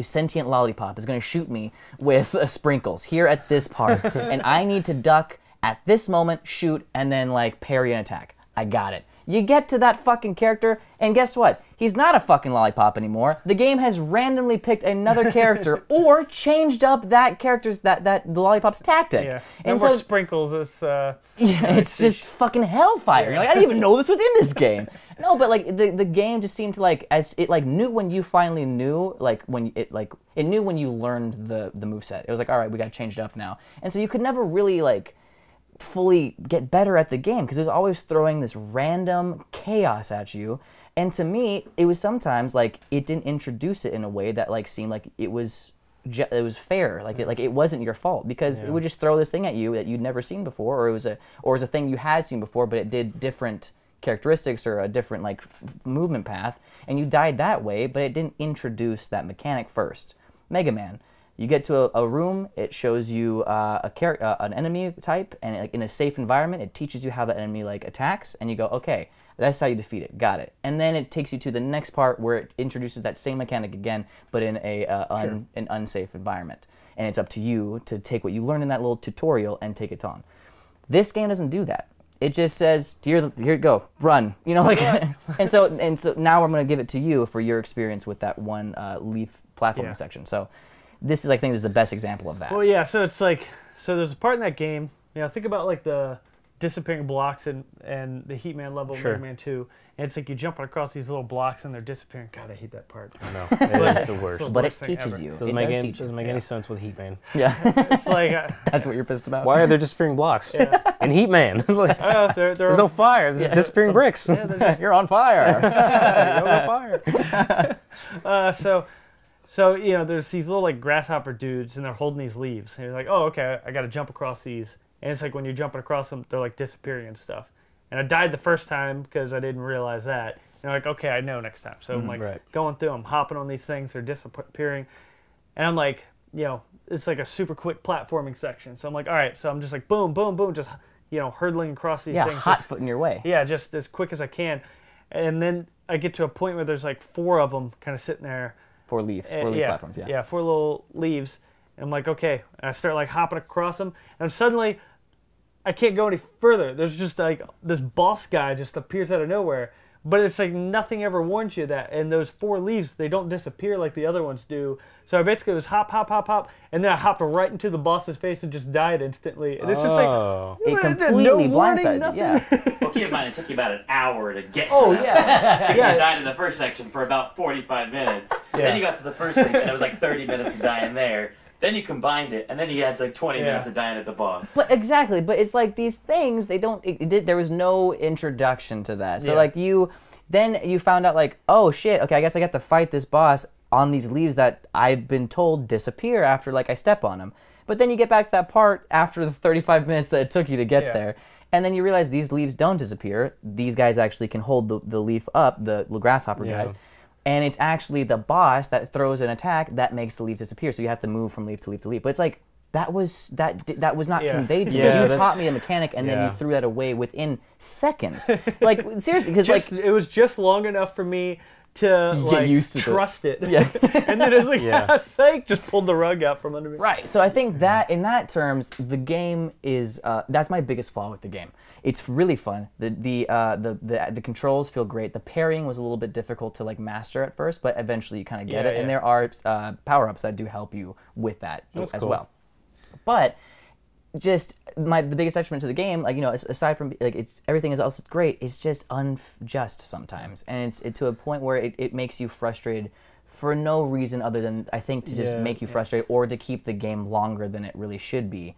sentient lollipop is going to shoot me with sprinkles here at this part, and I need to duck at this moment, shoot, and then like parry an attack. I got it. You get to that fucking character, and guess what? He's not a fucking lollipop anymore. The game has randomly picked another character or changed up that character's the lollipop's tactic. Yeah. And no more so sprinkles. It's yeah, it's just fucking hellfire. You're like, I didn't even know this was in this game. No, but like the game just seemed to like, as it like knew when you finally knew, like when it knew when you learned the moveset. It was like, all right, we got to change it up now. And so you could never really like fully get better at the game because it was always throwing this random chaos at you. And to me, it was sometimes like it didn't introduce it in a way that like seemed like it was fair, like it wasn't your fault because it would just throw this thing at you that you'd never seen before, or it was a thing you had seen before, but it did different characteristics or a different like movement path, and you died that way, but it didn't introduce that mechanic first. Mega Man. You get to a room, it shows you an enemy type, and like in a safe environment, it teaches you how the enemy like attacks, and you go, okay, that's how you defeat it, got it. And then it takes you to the next part where it introduces that same mechanic again, but in an unsafe environment. And it's up to you to take what you learned in that little tutorial and take it on. This game doesn't do that. It just says, here you go, run. You know, like, and so now I'm gonna give it to you for your experience with that one Leaf platforming section. So. This is, I think, this is the best example of that. Well, yeah. So it's like, so there's a part in that game. You know, think about like the disappearing blocks and the Heatman level, Mega Man 2. And it's like you jumping across these little blocks and they're disappearing. God, I hate that part. I know. It is the worst. But it teaches you. Doesn't make any sense with Heatman. Yeah. It's like that's what you're pissed about. Why are there disappearing blocks? Yeah. And Heatman. Like, there's no fire. There's disappearing bricks. Yeah, you're on fire. You're on fire. So, you know, there's these little, like, grasshopper dudes, and they're holding these leaves. And you're like, oh, okay, I got to jump across these. And it's like when you're jumping across them, they're, like, disappearing and stuff. And I died the first time because I didn't realize that. And you're like, okay, I know next time. So I'm, like, going through them, hopping on these things. They're disappearing. And I'm like, you know, it's like a super quick platforming section. So I'm like, all right. So I'm just like, boom, boom, boom, just, you know, hurtling across these things. Yeah, hot-footing your way. Yeah, just as quick as I can. And then I get to a point where there's, like, 4 of them kind of sitting there. 4 leaves, 4 leaf platforms, Yeah, 4 little leaves. And I'm like, okay. And I start like hopping across them. And suddenly, I can't go any further. There's just like this boss guy just appears out of nowhere. But it's like nothing ever warns you that. And those 4 leaves, they don't disappear like the other ones do. So I basically was hop, hop, hop, hop. And then I hopped right into the boss's face and just died instantly. And it's just like... It completely blindsides you, yeah. Well, keep in mind, it took you about an hour to get to that. Yeah. Because you died in the first section for about 45 minutes. Yeah. Then you got to the first thing, and it was like 30 minutes of dying there. Then you combined it, and then you had like 20 minutes of dying at the boss. But exactly, but it's like these things, they don't... there was no introduction to that. So like then you found out like, oh shit, okay, I guess I got to fight this boss on these leaves that I've been told disappear after like I step on them. But then you get back to that part after the 35 minutes that it took you to get there. And then you realize these leaves don't disappear. These guys actually can hold the leaf up, the grasshopper guys. And it's actually the boss that throws an attack that makes the leaf disappear. So you have to move from leaf to leaf to leaf. But it's like, that was not conveyed to me. You taught me a mechanic, and then you threw that away within seconds. Like, seriously, because like... It was just long enough for me to like used to trust it. Yeah. And then it's like, sake, just pulled the rug out from under me. Right. So I think that in that terms, the game is that's my biggest flaw with the game. It's really fun. The controls feel great. The parrying was a little bit difficult to like master at first, but eventually you kind of get it. And there are power-ups that do help you with that as well. But just the biggest detriment to the game, like, you know, aside from like everything else is great, it's just unjust sometimes, and it's to a point where it makes you frustrated for no reason other than, I think, to just make you frustrated or to keep the game longer than it really should be.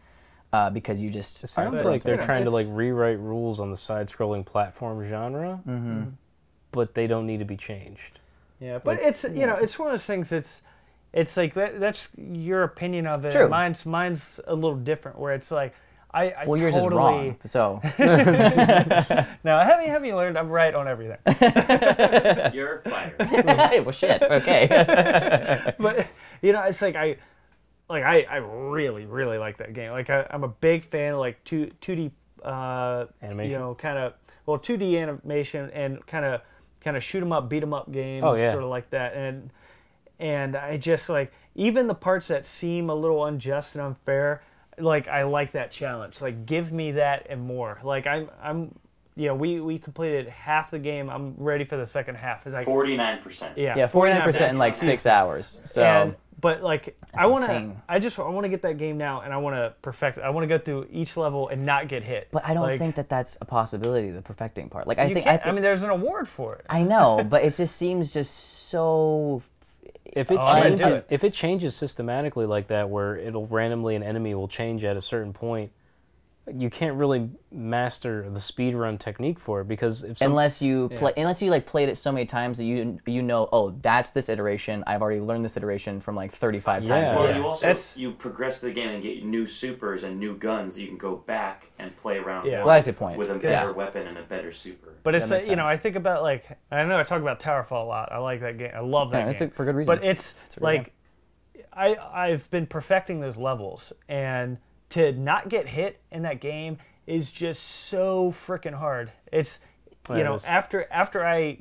Because you just... It sounds like they're trying to like rewrite rules on the side-scrolling platform genre, but they don't need to be changed. Yeah, but it's you know, it's one of those things. It's like that's your opinion of it. True. Mine's a little different. Where it's like I well, yours totally... is wrong. So now, have you learned? I'm right on everything. You're fired. Hey, well, shit. Okay. But you know, it's like I really like that game. Like I'm a big fan of like 2D animation. You know, kind of 2D animation and kind of shoot 'em up, beat 'em up games. Oh, yeah. Sort of like that. And I just like even the parts that seem a little unjust and unfair. Like I like that challenge. Like give me that and more. Like I'm you know, we completed half the game. I'm ready for the second half. It's like 49%. Yeah, 49% in like 6 hours. So but like I want to get that game now, and I want to perfect it. I want to go through each level and not get hit. But I don't like, think that that's a possibility, the perfecting part. Like I think I mean, there's an award for it. I know, but it just seems just so. If it changes systematically like that, where it'll randomly an enemy will change at a certain point, you can't really master the speedrun technique for it because unless you like played it so many times that you know, oh, that's this iteration. I've already learned this iteration from like 35 times. Well, you also you progress the game and get new supers and new guns that you can go back and play around well, that's a point. with a better weapon and a better super. But it's you know, I think about like I know I talk about Towerfall a lot. I like that game. I love that game. That's for good reason. But it's like I've been perfecting those levels, and to not get hit in that game is just so freaking hard. It's you know, after I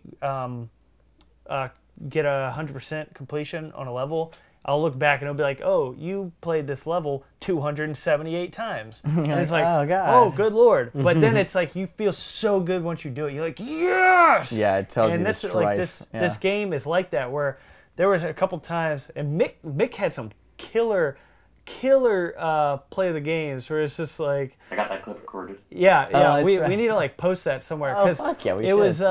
get 100% completion on a level, I'll look back and it'll be like, oh, you played this level 278 times. And it's like, oh, God. Oh, good Lord. But then it's like, you feel so good once you do it. You're like, yes! Yeah, it tells you the strife. Like this game is like that, where there was a couple times, and Mick had some killer play of the games where it's just like... I got that clip recorded. Yeah, we need to like post that somewhere. Oh, fuck yeah, we should. It was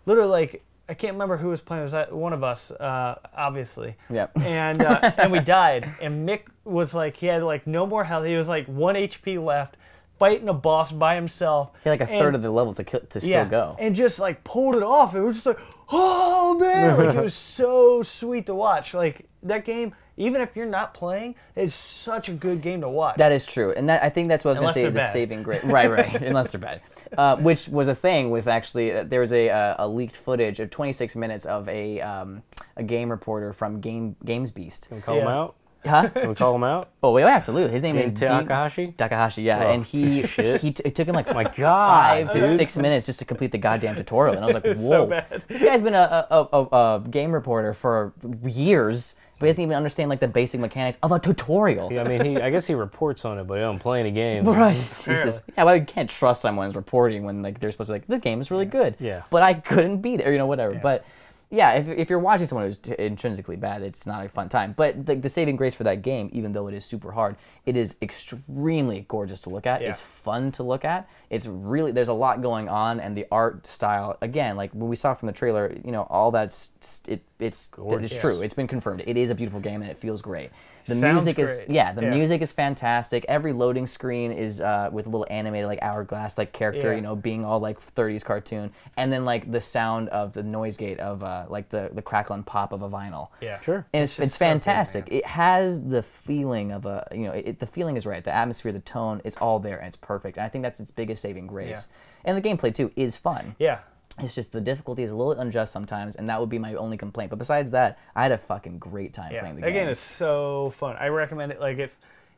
literally like, I can't remember who was playing. It was one of us, obviously. Yep. And we died. And Mick was like, he had like no more health. He was like 1 HP left, fighting a boss by himself. He had like a third of the level to still go. And just like pulled it off. It was just like, oh man, like it was so sweet to watch. Like that game, even if you're not playing, it's such a good game to watch. That is true, and I think that's what I was going to say. The saving grace, right, unless they're bad. Which was a thing with actually. There was a leaked footage of 26 minutes of a game reporter from Games Beast. Can we call him out? Huh? Can we call him out? Oh, wait, absolutely. His name is Takahashi. Takahashi, yeah, Oh, and it took him like my God, 5 to 6 minutes just to complete the goddamn tutorial, and I was like, whoa, so bad. This guy's been a game reporter for years. But he doesn't even understand like the basic mechanics of a tutorial. Yeah, I mean, I guess he reports on it, but he don't play any game. Right. Jesus. Yeah, but I can't trust someone's reporting when like they're supposed to be like, the game is really good. Yeah. But I couldn't beat it, or whatever. Yeah. But yeah, if you're watching someone who's intrinsically bad, it's not a fun time. But the saving grace for that game, even though it is super hard, it is extremely gorgeous to look at. Yeah. It's fun to look at. It's really, there's a lot going on, and the art style, again, like when we saw from the trailer, all that's it's true. It's been confirmed. It is a beautiful game, and it feels great. The music is music is fantastic. Every loading screen is with a little animated like hourglass like character, being all like 30s cartoon, and then like the sound of the noise gate of like the crackle and pop of a vinyl. Yeah, sure. And it's fantastic. It has the feeling of a the feeling is right. The atmosphere, the tone, it's all there, and it's perfect. And I think that's its biggest saving grace. Yeah. And the gameplay too is fun. Yeah. It's just the difficulty is a little unjust sometimes, and that would be my only complaint. But besides that, I had a fucking great time playing the game. That game is so fun. I recommend it. Like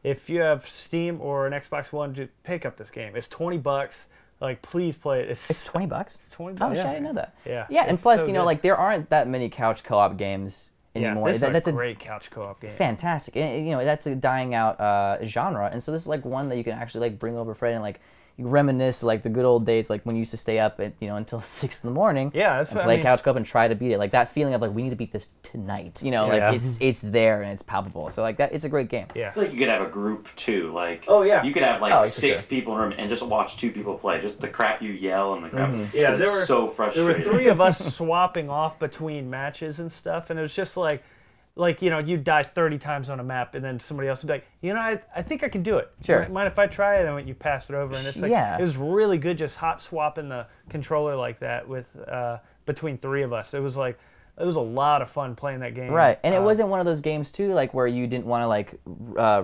if you have Steam or an Xbox One, just pick up this game. It's $20. Like, please play it. It's $20. It's $20. Oh shit, I didn't know that. Yeah. Yeah, and plus, like there aren't that many couch co-op games anymore. Yeah, that's a great couch co-op game. Fantastic. And, that's a dying out genre, and so this is like one that you can actually like bring over a friend and like. reminisce like the good old days, like when you used to stay up at, until 6 in the morning. Yeah, that's and play Couch Co-op and try to beat it. Like that feeling of like we need to beat this tonight. Like it's there and it's palpable. So like that, it's a great game. Yeah. I feel like you could have a group too. Like you could have like 6 people in a room and just watch 2 people play. Just the crap you yell and the crap. Yeah, there were so frustrating. There were 3 of us swapping off between matches and stuff, and it was just like you'd die 30 times on a map, and then somebody else would be like, I think I can do it. Sure. Mind if I try it? And then you pass it over, and it's like it was really good just hot swapping the controller like that with between 3 of us. It was a lot of fun playing that game. Right, and it wasn't one of those games too, like where you didn't want to like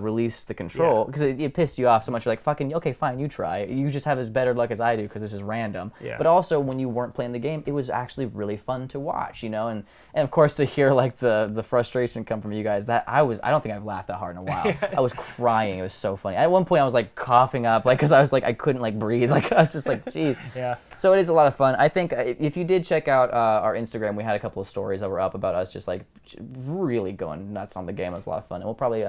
release the control because it pissed you off so much. You're like, fucking okay, fine, you try. You just have as better luck as I do because this is random. Yeah. But also when you weren't playing the game, it was actually really fun to watch, and of course to hear like the frustration come from you guys. That I don't think I've laughed that hard in a while. I was crying. It was so funny. At one point I was like coughing up, like because I was like I couldn't like breathe. Like I was just like, jeez. Yeah. So it is a lot of fun. I think if you did check out our Instagram, we had a couple of stories that were up about us just like really going nuts on the game. It was a lot of fun, and we'll probably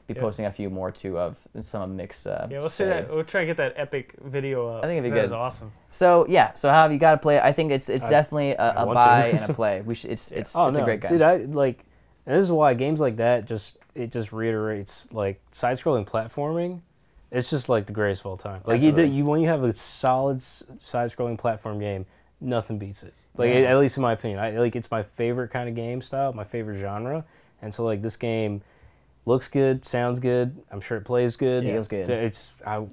be posting a few more too of some of Mick's we'll see that. We'll try to get that epic video up. I think it'd be good. good. That was awesome. So so how have you got to play it? I think it's definitely a buy and a play. We should. It's a great game. Dude, and this is why games like that just reiterates like side-scrolling platforming. It's just like the greatest of all time. Like when you have a solid side-scrolling platform game, nothing beats it. Like at least in my opinion, it's my favorite kind of game style, my favorite genre, and so like this game looks good, sounds good. I'm sure it plays good. Feels good.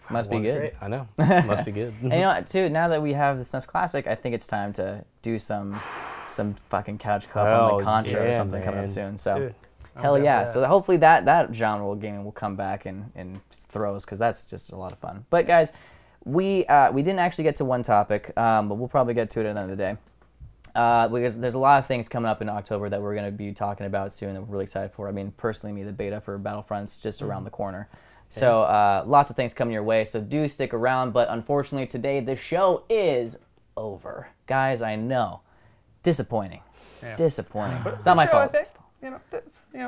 Must be good. Great. I know. Must be good. And too, now that we have the SNES Classic, I think it's time to do some fucking couch co-op on like Contra or something coming up soon. So. Dude. Hell yeah! So hopefully that genre of gaming will come back in throws because that's just a lot of fun. But guys, we didn't actually get to one topic, but we'll probably get to it at the end of the day. Because there's a lot of things coming up in October that we're going to be talking about soon that we're really excited for. I mean, personally, the beta for Battlefront's just around the corner. So lots of things coming your way, so do stick around. But unfortunately today, the show is over. Guys, I know. Disappointing. Yeah. Disappointing. It's not my fault. I think. We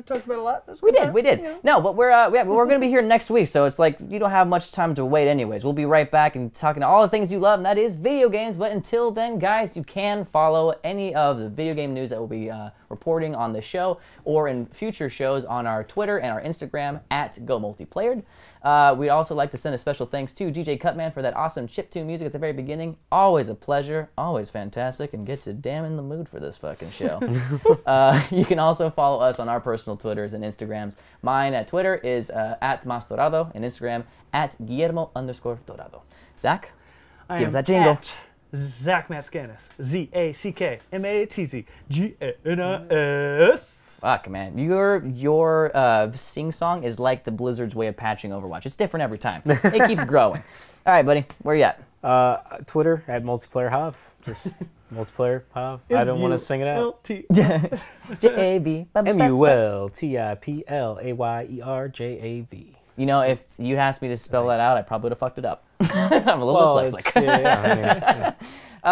talked about a lot. We did. No, but we're going to be here next week, so it's like you don't have much time to wait anyways. We'll be right back and talking to all the things you love, and that is video games. But until then, guys, you can follow any of the video game news that we'll be reporting on the show or in future shows on our Twitter and our Instagram at GoMultiplayered. We'd also like to send a special thanks to DJ CUTMAN for that awesome chiptune music at the very beginning. Always a pleasure, always fantastic, and gets you damn in the mood for this fucking show. You can also follow us on our personal Twitters and Instagrams. Mine at Twitter is at Masdorado and Instagram at Guillermo_Dorado. Zach, give us that jingle. Zach Matsganis. ZACKMATZGANIS. Fuck, man. Your sing song is like the Blizzard's way of patching Overwatch. It's different every time. It keeps growing. All right, buddy. Where you at? Twitter at multiplayerhav. Just multiplayer hav. I don't want to sing it out. JAV. MULTIPLAYERJAV. If you'd asked me to spell that out, I probably would have fucked it up. I'm a little dyslexic.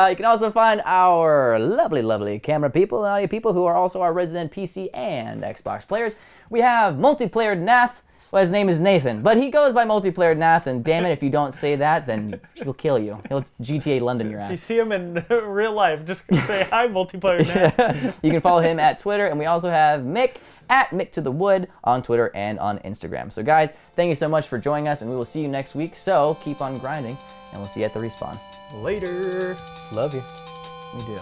You can also find our lovely, lovely camera people and audio people who are also our resident PC and Xbox players. We have Multiplayer Nath. Well, his name is Nathan, but he goes by Multiplayer Nath, and damn it, if you don't say that, then he'll kill you. He'll GTA London your ass. If you see him in real life, just say, hi, Multiplayer Nath. You can follow him at Twitter, and we also have Mick at MickToTheWood on Twitter and on Instagram. So guys, thank you so much for joining us, and we will see you next week. So keep on grinding, and we'll see you at the respawn. Later. Love you. We do.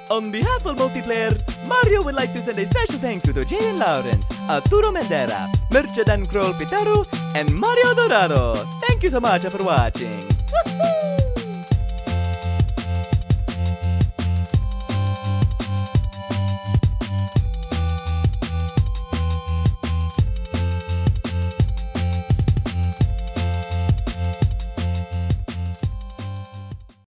On behalf of Multiplayer, Mario would like to send a special thank you to Jaden Lawrence, Arturo Mendera, Merchadan Kroll Pitaru, and Mario Dorado. Thank you so much for watching. Woohoo!